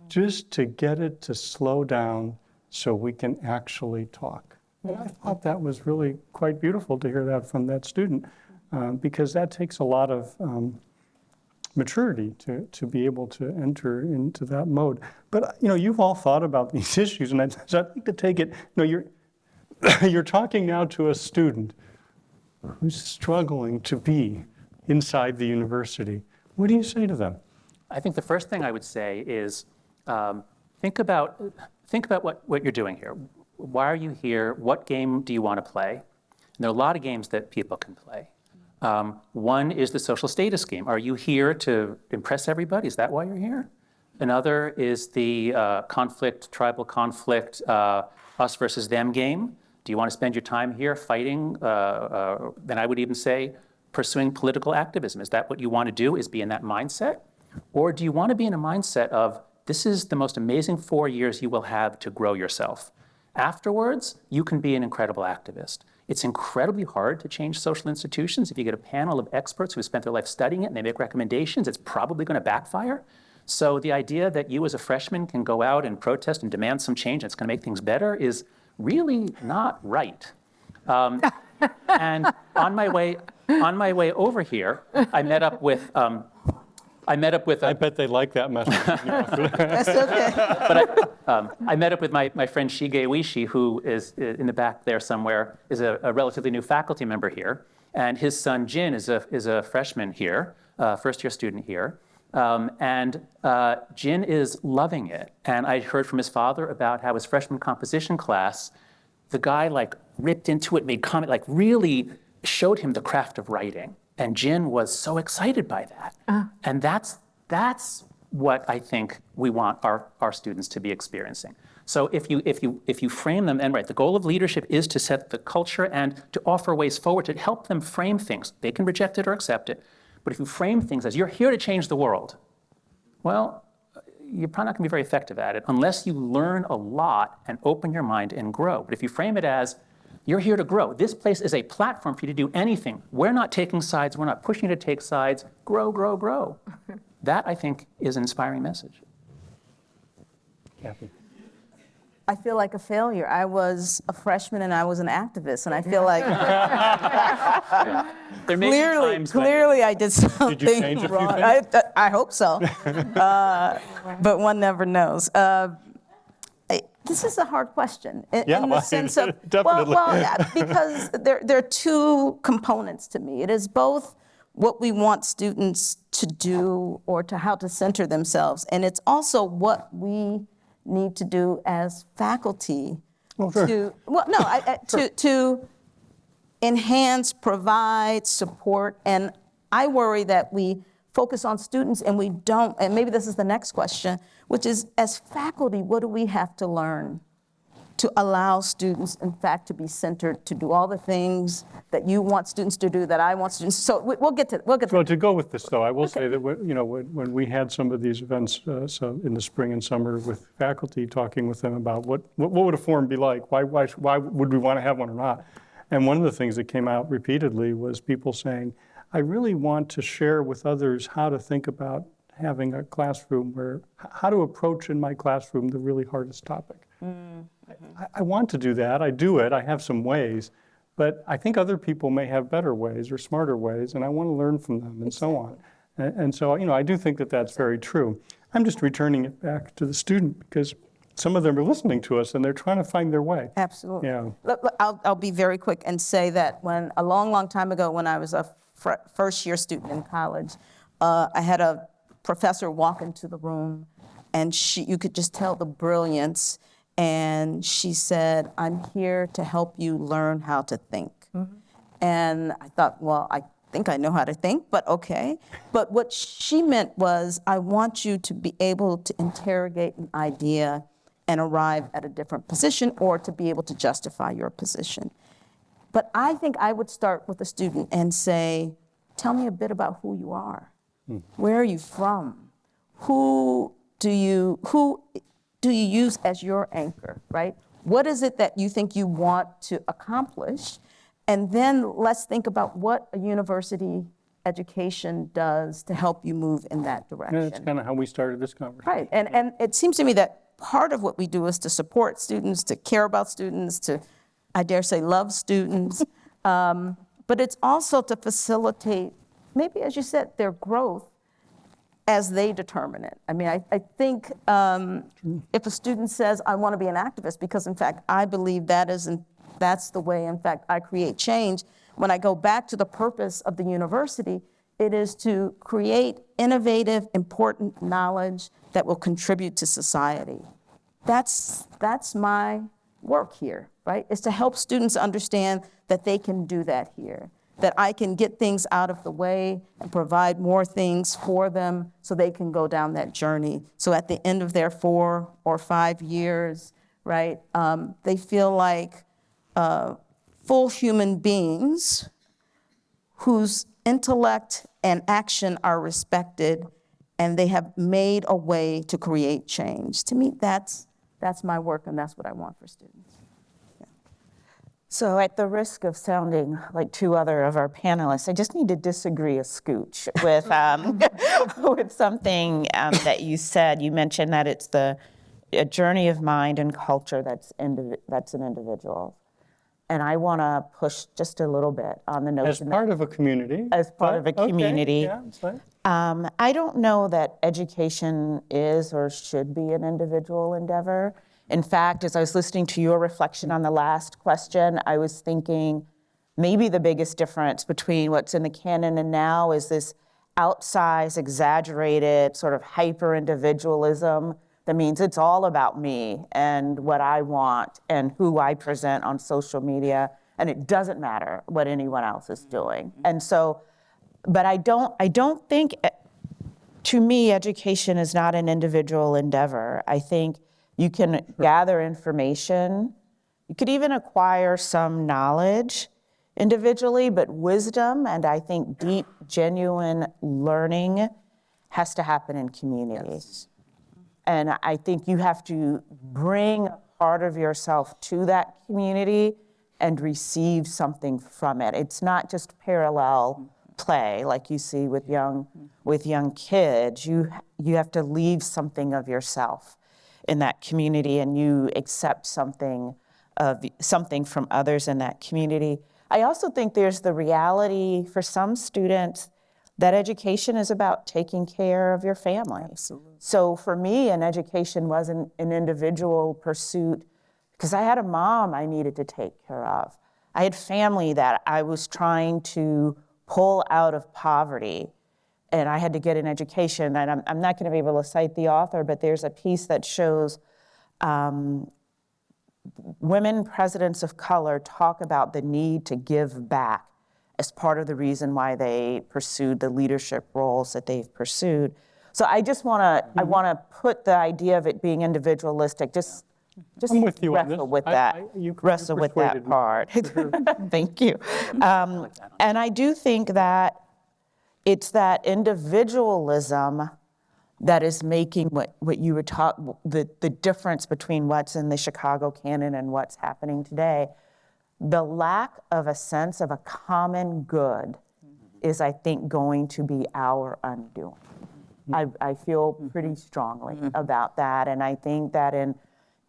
just to get it to slow down so we can actually talk. And I thought that was really quite beautiful to hear that from that student, because that takes a lot of maturity to be able to enter into that mode. But you've all thought about these issues, and I'd like to take it. You're talking now to a student who's struggling to be inside the university. What do you say to them? I think the first thing I would say is think about what you're doing here. Why are you here? What game do you want to play? And there are a lot of games that people can play. One is the social status game. Are you here to impress everybody? Is that why you're here? Another is the tribal conflict, us versus them game. Do you want to spend your time here fighting? Then I would even say pursuing political activism. Is that what you want to do, is be in that mindset? Or do you want to be in a mindset of, this is the most amazing 4 years you will have to grow yourself. Afterwards, you can be an incredible activist. It's incredibly hard to change social institutions. If you get a panel of experts who have spent their life studying it and they make recommendations, it's probably going to backfire. So the idea that you as a freshman can go out and protest and demand some change that's going to make things better is really not right. And on my way over here, I met up with I bet they like that message. That's okay. But I met up with my friend Shige Uishi, who is in the back there somewhere, is a relatively new faculty member here. And his son, Jin, is a freshman here, first-year student here. And Jin is loving it. And I heard from his father about how his freshman composition class, the guy ripped into it, made comment, really showed him the craft of writing. And Jin was so excited by that. And that's what I think we want our students to be experiencing. So if you frame them, and right, the goal of leadership is to set the culture and to offer ways forward, to help them frame things. They can reject it or accept it. But if you frame things as, you're here to change the world, well, you're probably not going to be very effective at it unless you learn a lot and open your mind and grow. But if you frame it as, you're here to grow. This place is a platform for you to do anything. We're not taking sides. We're not pushing you to take sides. Grow, grow, grow. That, I think, is an inspiring message. Kathy. I feel like a failure. I was a freshman and I was an activist, and I feel like There may be times when- clearly I did something Did you change a few wrong. things? I hope so, but one never knows. This is a hard question in the well, sense of definitely. because there are two components to me. It is both what we want students to do or to how to center themselves, and it's also what we need to do as faculty to enhance, provide, support. And I worry that we focus on students and we don't, and maybe this is the next question, which is, as faculty, what do we have to learn to allow students, in fact, to be centered, to do all the things that you want students to do, that I want students. So we'll get to Well, to go with this, though, I will say that when we had some of these events so in the spring and summer with faculty, talking with them about what would a forum be like, why would we want to have one or not, and one of the things that came out repeatedly was people saying, I really want to share with others how to think about having a classroom where, how to approach in my classroom the really hardest topic. I want to do that. I do it. I have some ways. But I think other people may have better ways or smarter ways, and I want to learn from them and so on. And so, I do think that that's very true. I'm just returning it back to the student because some of them are listening to us and they're trying to find their way. Absolutely. Yeah. Look, I'll be very quick and say that when a long time ago, when I was a first-year student in college, I had a professor walk into the room, and you could just tell the brilliance. And she said, I'm here to help you learn how to think. Mm-hmm. And I thought, well, I think I know how to think, but okay. But what she meant was, I want you to be able to interrogate an idea and arrive at a different position, or to be able to justify your position. But I think I would start with a student and say, tell me a bit about who you are. Where are you from? Who do you use as your anchor, right? What is it that you think you want to accomplish? And then let's think about what a university education does to help you move in that direction. And that's kind of how we started this conversation. Right, and it seems to me that part of what we do is to support students, to care about students, to, I dare say, love students. But it's also to facilitate, maybe as you said, their growth as they determine it. I mean, I think if a student says, I want to be an activist, because in fact, I believe that's the way, in fact, I create change. When I go back to the purpose of the university, it is to create innovative, important knowledge that will contribute to society. That's my work here, right? Is to help students understand that they can do that here, that I can get things out of the way and provide more things for them so they can go down that journey. So at the end of their 4 or 5 years, right, they feel like full human beings whose intellect and action are respected, and they have made a way to create change. To me, that's my work, and that's what I want for students. So at the risk of sounding like two other of our panelists, I just need to disagree a scooch with, with something that you said. You mentioned that it's a journey of mind and culture that's an individual. And I want to push just a little bit on the notion As part of a community. As part of a community. Okay, yeah, that's fine. I don't know that education is or should be an individual endeavor. In fact, as I was listening to your reflection on the last question, I was thinking maybe the biggest difference between what's in the canon and now is this outsized, exaggerated, sort of hyper-individualism that means it's all about me and what I want and who I present on social media, and it doesn't matter what anyone else is doing. And so, but I don't think, to me, education is not an individual endeavor. I think you can gather information. You could even acquire some knowledge individually, but wisdom and I think deep, genuine learning has to happen in community. Yes. And I think you have to bring part of yourself to that community and receive something from it. It's not just parallel play like you see with young kids. You have to leave something of yourself in that community, and you accept something from others in that community. I also think there's the reality for some students that education is about taking care of your family. Absolutely. So for me, an education wasn't an individual pursuit because I had a mom I needed to take care of. I had family that I was trying to pull out of poverty, and I had to get an education. And I'm not going to be able to cite the author, but there's a piece that shows women presidents of color talk about the need to give back as part of the reason why they pursued the leadership roles that they've pursued. So I just want to, I want to put the idea of it being individualistic, just I'm with you on this. wrestle with that, wrestle with that part. Thank you. And I do think that it's that individualism that is making what you were talking, the difference between what's in the Chicago canon and what's happening today. The lack of a sense of a common good is, I think, going to be our undoing. I feel pretty strongly about that, and I think that in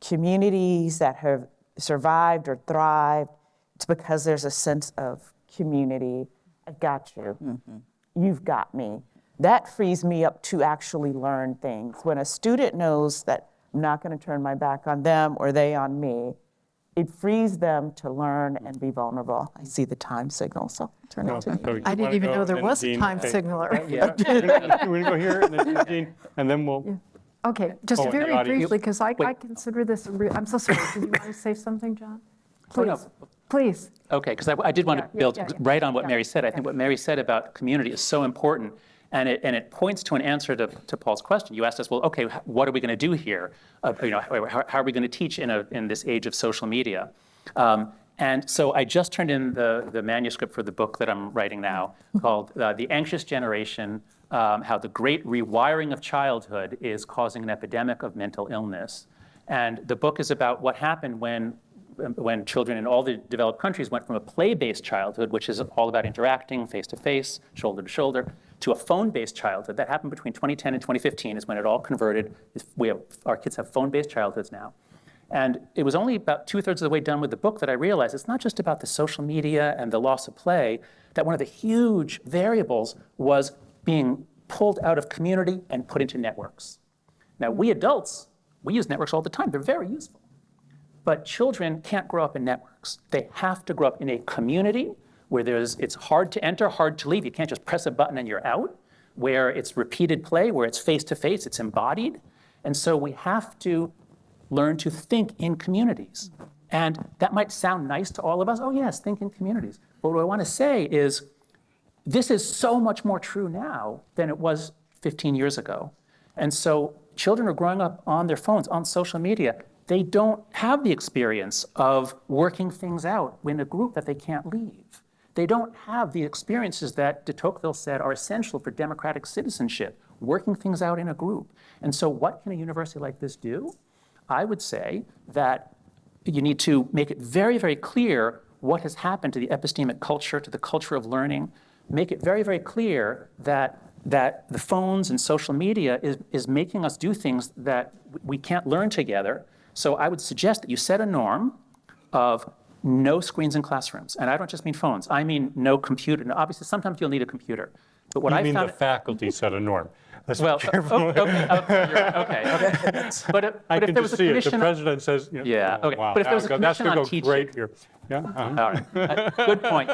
communities that have survived or thrived, it's because there's a sense of community. I got you. You've got me. That frees me up to actually learn things. When a student knows that I'm not going to turn my back on them or they on me, it frees them to learn and be vulnerable. I see the time signal, so turn it to me. I didn't even know there was a time signaler. Yeah. We're going to go here, and then Dean, and then we'll. Okay, just Oh, and the very audience. briefly, because I consider this, I'm so sorry, did you want to say something, John? Oh, no. Please, please. Okay, because I did want to build yeah. right on what Yeah, Mary said. I think what Mary said about community is so important, and it points to an answer to Paul's question. You asked us, well, okay, what are we going to do here? How are we going to teach in this age of social media? And so I just turned in the manuscript for the book that I'm writing now called The Anxious Generation, How the Great Rewiring of Childhood is Causing an Epidemic of Mental Illness. And the book is about what happened when children in all the developed countries went from a play-based childhood, which is all about interacting face-to-face, shoulder-to-shoulder, to a phone-based childhood. That happened between 2010 and 2015 is when it all converted. Our kids have phone-based childhoods now. And it was only about 2/3 of the way done with the book that I realized it's not just about the social media and the loss of play, that one of the huge variables was being pulled out of community and put into networks. Now, we adults, we use networks all the time. They're very useful. But children can't grow up in networks. They have to grow up in a community where it's hard to enter, hard to leave. You can't just press a button and you're out, where it's repeated play, where it's face-to-face, it's embodied. And so we have to learn to think in communities. And that might sound nice to all of us. Oh, yes, think in communities. But what I want to say is this is so much more true now than it was 15 years ago. And so children are growing up on their phones, on social media. They don't have the experience of working things out in a group that they can't leave. They don't have the experiences that de Tocqueville said are essential for democratic citizenship, working things out in a group. And so what can a university like this do? I would say that you need to make it very, very clear what has happened to the epistemic culture, to the culture of learning. Make it very, very clear that the phones and social media is making us do things that we can't learn together. So I would suggest that you set a norm of no screens in classrooms. And I don't just mean phones. I mean no computer. Now, obviously, sometimes you'll need a computer. But what I You mean found, the faculty set a norm? Let's be well, careful. okay. But I if can there was just a see it. The commission, president says, you know, Yeah, oh, okay. wow, But if there was a that's commission gonna on go teaching- great here. Yeah, all right, good point.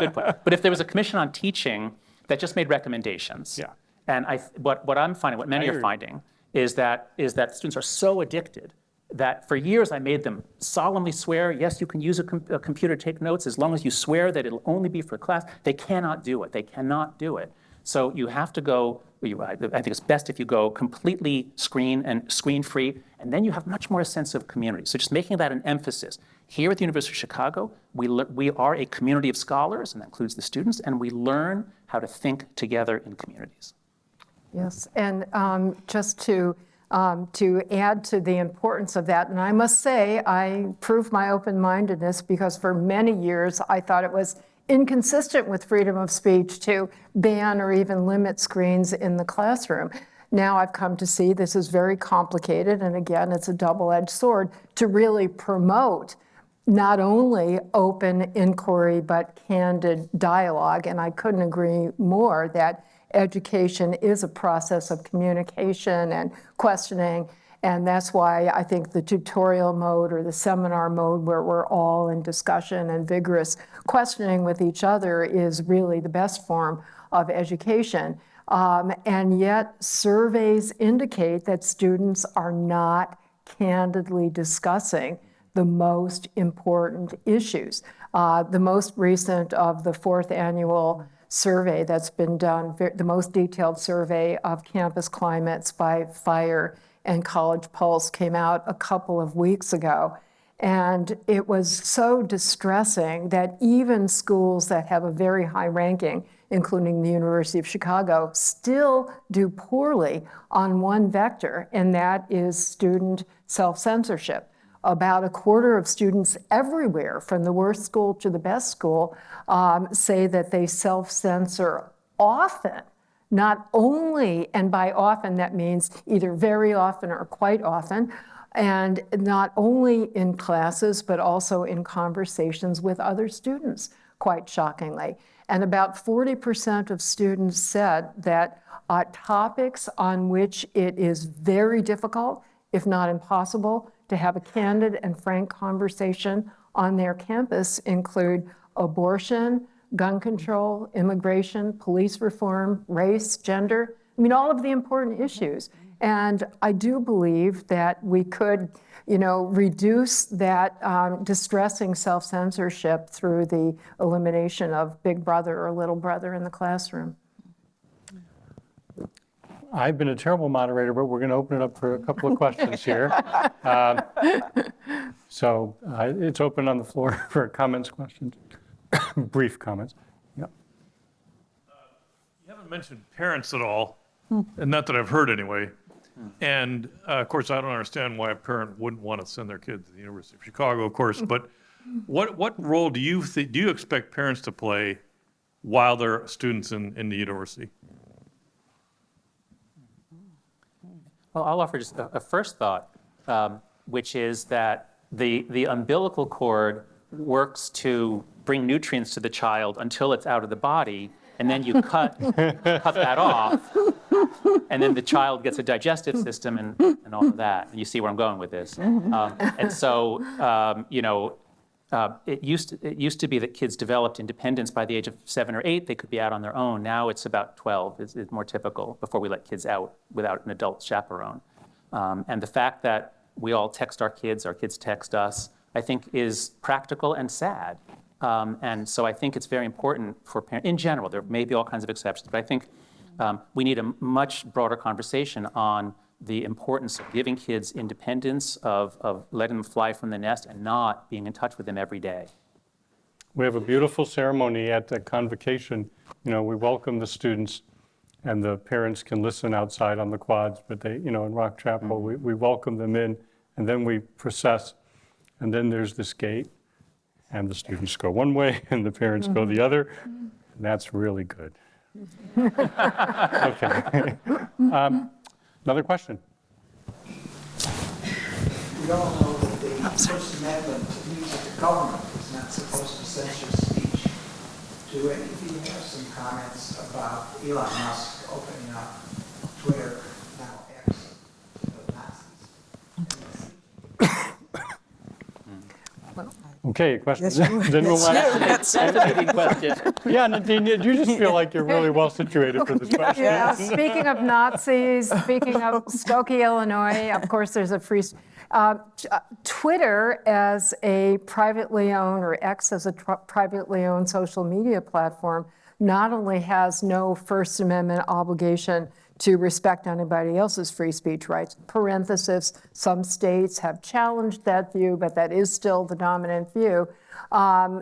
But if there was a commission on teaching that just made recommendations, Yeah. and what I'm finding, what many I are hear you. finding, is that students are so addicted that for years I made them solemnly swear, yes, you can use a computer to take notes as long as you swear that it'll only be for class. They cannot do it. They cannot do it. So you have to go, I think it's best if you go completely screen-free, and then you have much more a sense of community. So just making that an emphasis. Here at the University of Chicago, we are a community of scholars, and that includes the students, and we learn how to think together in communities. Yes, and just to add to the importance of that, and I must say, I proved my open-mindedness because for many years I thought it was inconsistent with freedom of speech to ban or even limit screens in the classroom. Now I've come to see this is very complicated, and again, it's a double-edged sword to really promote not only open inquiry, but candid dialogue. And I couldn't agree more that education is a process of communication and questioning. And that's why I think the tutorial mode or the seminar mode where we're all in discussion and vigorous questioning with each other is really the best form of education. And yet surveys indicate that students are not candidly discussing the most important issues. The most recent of the 4th annual survey that's been done, the most detailed survey of campus climates by Fire and College Pulse came out a couple of weeks ago. And it was so distressing that even schools that have a very high ranking, including the University of Chicago, still do poorly on one vector, and that is student self-censorship. About a quarter of students everywhere, from the worst school to the best school, say that they self-censor often. Not only, and by often that means either very often or quite often, and not only in classes, but also in conversations with other students, quite shockingly. And about 40% of students said that topics on which it is very difficult, if not impossible, to have a candid and frank conversation on their campus include abortion, gun control, immigration, police reform, race, gender, I mean, all of the important issues. And I do believe that we could, reduce that distressing self-censorship through the elimination of Big Brother or Little Brother in the classroom. I've been a terrible moderator, but we're going to open it up for a couple of questions here. So it's open on the floor for comments, questions, brief comments. Yeah. You haven't mentioned parents at all, and not that I've heard anyway. And of course, I don't understand why a parent wouldn't want to send their kids to the University of Chicago, of course. But what role do you expect parents to play while they're students in the university? Well, I'll offer just a first thought, which is that the umbilical cord works to bring nutrients to the child until it's out of the body, and then you cut that off, and then the child gets a digestive system and all of that. And you see where I'm going with this. And so, it used to be that kids developed independence by the age of 7 or 8. They could be out on their own. Now it's about 12 is more typical before we let kids out without an adult chaperone. And the fact that we all text our kids text us, I think is practical and sad. And so I think it's very important for parents, in general, there may be all kinds of exceptions, but I think we need a much broader conversation on the importance of giving kids independence, of letting them fly from the nest and not being in touch with them every day. We have a beautiful ceremony at the convocation. We welcome the students, and the parents can listen outside on the quads, but they, in Rock Chapel, we welcome them in, and then we process, and then there's this gate, and the students go one way, and the parents go the other, and that's really good. Okay. Another question? We all know that the First Amendment means that the government is not supposed to censor speech. Do any of you have some comments about Elon Musk opening up Twitter, now X, to the Nazis? Okay, question. Then we'll ask. That's a leading question. Yeah, Nadine, you just feel like you're really well situated for this question. Yeah, speaking of Nazis, speaking of Skokie, Illinois, of course, there's a free. Twitter as a privately owned, or X as a privately owned social media platform, not only has no First Amendment obligation to respect anybody else's free speech rights. Parenthesis, some states have challenged that view, but that is still the dominant view.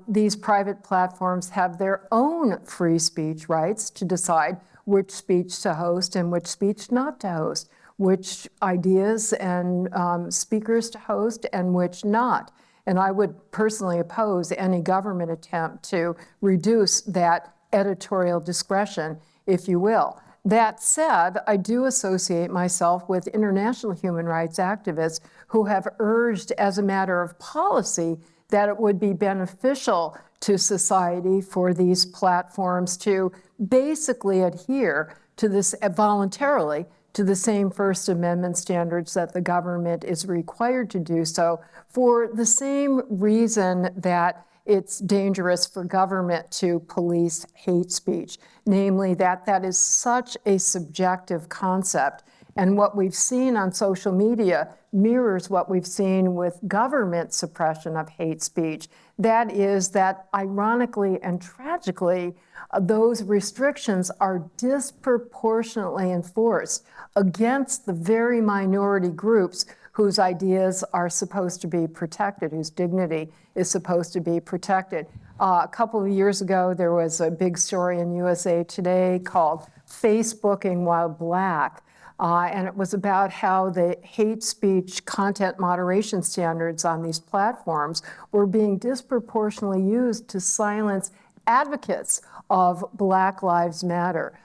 These private platforms have their own free speech rights to decide which speech to host and which speech not to host, which ideas and speakers to host and which not. And I would personally oppose any government attempt to reduce that editorial discretion, if you will. That said, I do associate myself with international human rights activists who have urged, as a matter of policy, that it would be beneficial to society for these platforms to basically adhere to this voluntarily to the same First Amendment standards that the government is required to do so, for the same reason that it's dangerous for government to police hate speech, namely that is such a subjective concept. And what we've seen on social media mirrors what we've seen with government suppression of hate speech. That is that, ironically and tragically, those restrictions are disproportionately enforced against the very minority groups whose ideas are supposed to be protected, whose dignity is supposed to be protected. A couple of years ago, there was a big story in USA Today called Facebooking While Black. And it was about how the hate speech content moderation standards on these platforms were being disproportionately used to silence advocates of Black Lives Matter,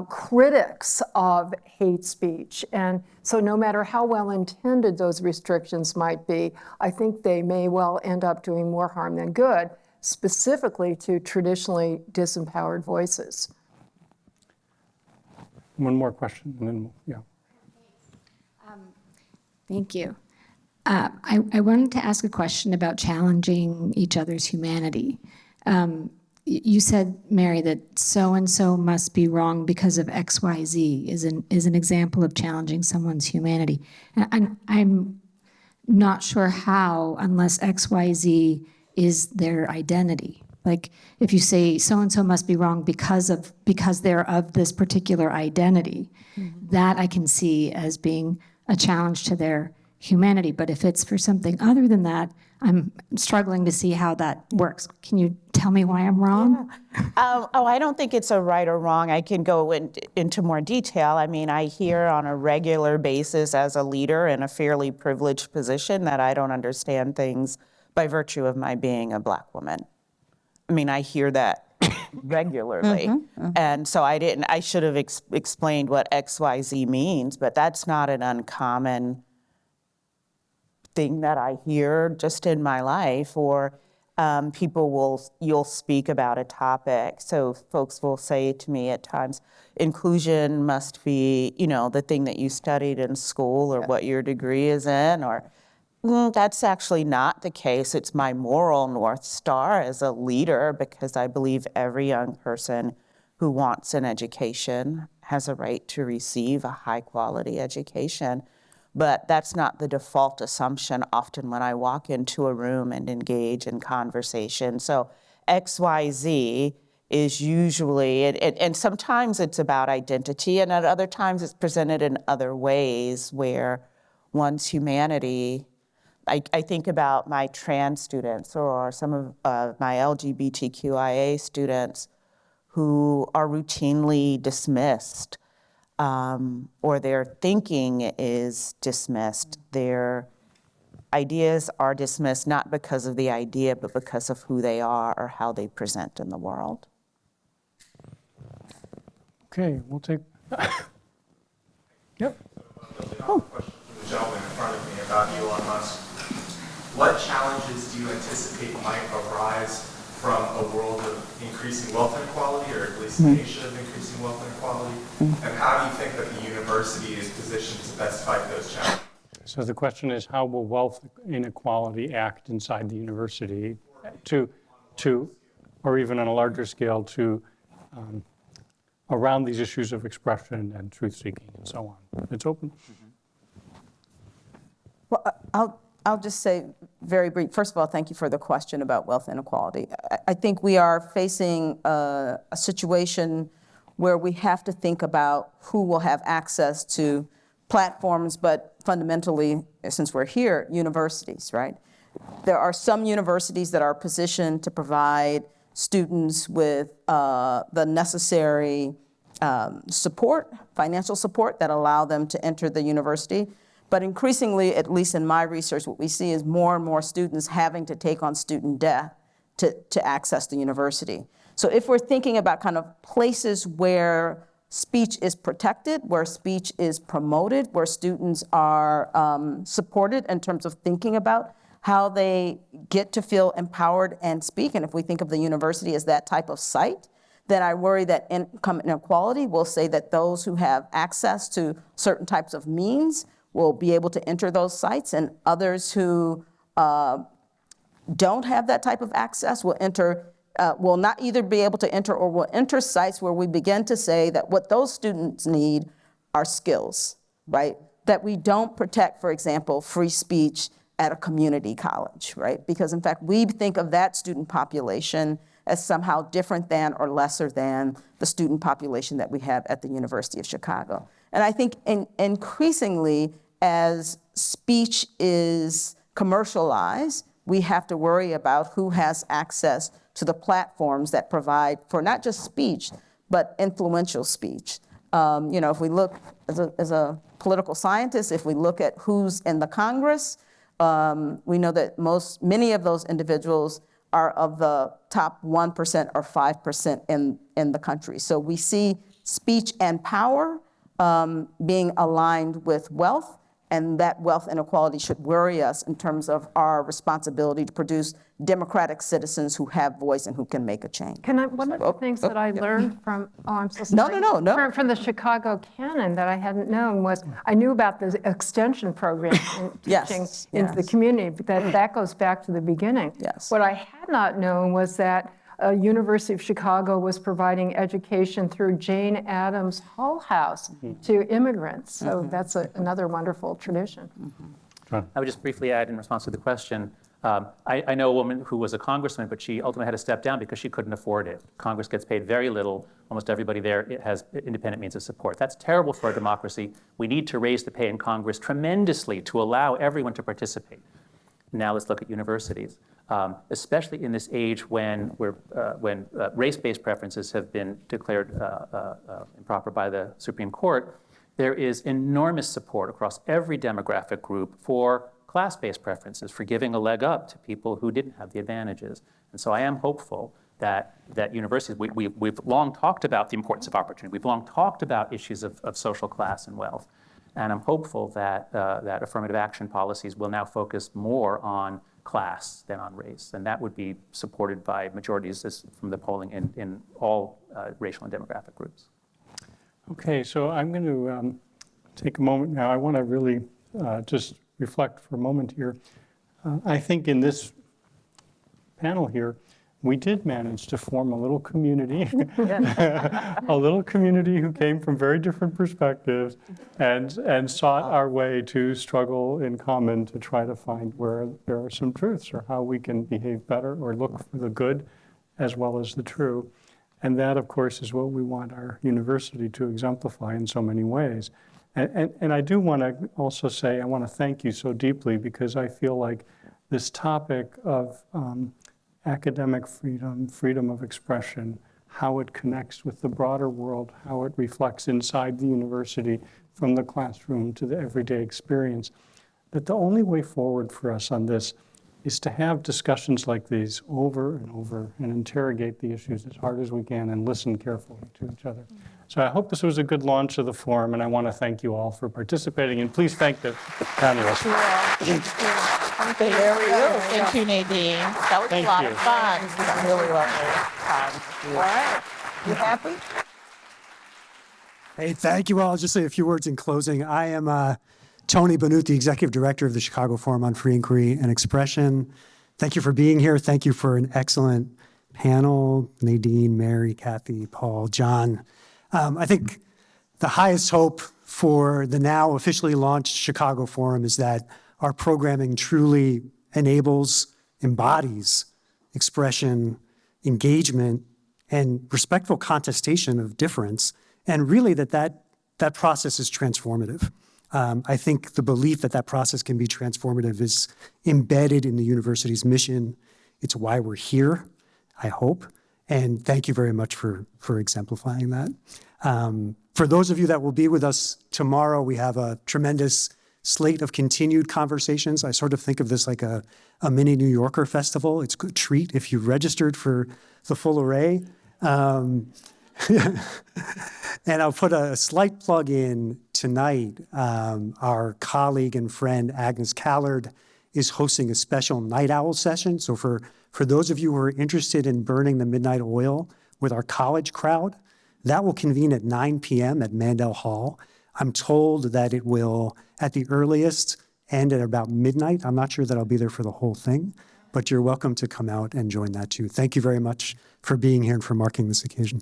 critics of hate speech. And so no matter how well intended those restrictions might be, I think they may well end up doing more harm than good, specifically to traditionally disempowered voices. One more question, and then, yeah. Thank you. I wanted to ask a question about challenging each other's humanity. You said, Mary, that so-and-so must be wrong because of X, Y, Z is an example of challenging someone's humanity. And I'm not sure how, unless X, Y, Z is their identity. Like, if you say so-and-so must be wrong because they're of this particular identity, that I can see as being a challenge to their humanity. But if it's for something other than that, I'm struggling to see how that works. Can you tell me why I'm wrong? I don't think it's a right or wrong. I can go into more detail. I mean, I hear on a regular basis as a leader in a fairly privileged position that I don't understand things by virtue of my being a Black woman. I mean, I hear that regularly. And so I should have explained what XYZ means, but that's not an uncommon thing that I hear just in my life. Or you'll speak about a topic. So folks will say to me at times, inclusion must be, the thing that you studied in school or what your degree is in, or that's actually not the case. It's my moral North Star as a leader, because I believe every young person who wants an education has a right to receive a high quality education. But that's not the default assumption often when I walk into a room and engage in conversation. So XYZ is usually, and sometimes it's about identity, and at other times it's presented in other ways where one's humanity. I think about my trans students or some of my LGBTQIA students who are routinely dismissed, or their thinking is dismissed. Their ideas are dismissed not because of the idea, but because of who they are or how they present in the world. Okay, we'll take, yep. Building on the question from the gentleman in front of me about Elon Musk, what challenges do you anticipate might arise from a world of increasing wealth inequality, or at least a nation of increasing wealth inequality? And how do you think that the university is positioned to best fight those challenges? So the question is, how will wealth inequality act inside the university to or even on a larger scale, to around these issues of expression and truth-seeking and so on? It's open. Well, I'll just say very brief. First of all, thank you for the question about wealth inequality. I think we are facing a situation where we have to think about who will have access to platforms, but fundamentally, since we're here, universities, right? There are some universities that are positioned to provide students with the necessary support, financial support that allow them to enter the university. But increasingly, at least in my research, what we see is more and more students having to take on student debt to access the university. So if we're thinking about kind of places where speech is protected, where speech is promoted, where students are supported in terms of thinking about how they get to feel empowered and speak, and if we think of the university as that type of site, then I worry that income inequality will say that those who have access to certain types of means will be able to enter those sites, and others who don't have that type of access will not either be able to enter or will enter sites where we begin to say that what those students need are skills, right? That we don't protect, for example, free speech at a community college, right? Because in fact, we think of that student population as somehow different than or lesser than the student population that we have at the University of Chicago. And I think increasingly, as speech is commercialized, we have to worry about who has access to the platforms that provide for not just speech, but influential speech. If we look as a political scientist, if we look at who's in the Congress, we know that many of those individuals are of the top 1% or 5% in the country. So we see speech and power being aligned with wealth, and that wealth inequality should worry us in terms of our responsibility to produce democratic citizens who have voice and who can make a change. One of the things that I learned from, I'm so sorry. No. From the Chicago Canon that I hadn't known was, I knew about the extension program in teaching into the community, but that goes back to the beginning. Yes. What I had not known was that University of Chicago was providing education through Jane Addams Hull House to immigrants. So that's another wonderful tradition. I would just briefly add in response to the question, I know a woman who was a congressman, but she ultimately had to step down because she couldn't afford it. Congress gets paid very little. Almost everybody there has independent means of support. That's terrible for our democracy. We need to raise the pay in Congress tremendously to allow everyone to participate. Now let's look at universities, especially in this age when race-based preferences have been declared improper by the Supreme Court. There is enormous support across every demographic group for class-based preferences, for giving a leg up to people who didn't have the advantages. And so I am hopeful that universities, we've long talked about the importance of opportunity. We've long talked about issues of social class and wealth. And I'm hopeful that affirmative action policies will now focus more on class than on race. And that would be supported by majorities from the polling in all racial and demographic groups. Okay, so I'm going to take a moment now. I want to really just reflect for a moment here. I think in this panel here, we did manage to form a little community, a little community who came from very different perspectives and sought our way to struggle in common to try to find where there are some truths or how we can behave better or look for the good as well as the true. And that, of course, is what we want our university to exemplify in so many ways. And I do want to also say, I want to thank you so deeply because I feel like this topic of academic freedom, freedom of expression, how it connects with the broader world, how it reflects inside the university from the classroom to the everyday experience, that the only way forward for us on this is to have discussions like these over and over and interrogate the issues as hard as we can and listen carefully to each other. So I hope this was a good launch of the forum, and I want to thank you all for participating, and please thank the panelists. Thank you, Nadine. That was Thank a lot you. of fun. Really lovely. All right. You happy? Hey, thank you all. I'll just say a few words in closing. I am Tony Benoot, the Executive Director of the Chicago Forum on Free Inquiry and Expression. Thank you for being here. Thank you for an excellent panel. Nadine, Mary, Kathy, Paul, John. I think the highest hope for the now officially launched Chicago Forum is that our programming truly enables, embodies expression, engagement, and respectful contestation of difference, and really that process is transformative. I think the belief that process can be transformative is embedded in the university's mission. It's why we're here, I hope, and thank you very much for exemplifying that. For those of you that will be with us tomorrow, we have a tremendous slate of continued conversations. I sort of think of this like a mini New Yorker festival. It's a good treat if you registered for the full array. And I'll put a slight plug in tonight. Our colleague and friend Agnes Callard is hosting a special night owl session. So for those of you who are interested in burning the midnight oil with our college crowd, that will convene at 9 p.m. at Mandel Hall. I'm told that it will, at the earliest, end at about midnight. I'm not sure that I'll be there for the whole thing, but you're welcome to come out and join that too. Thank you very much for being here and for marking this occasion.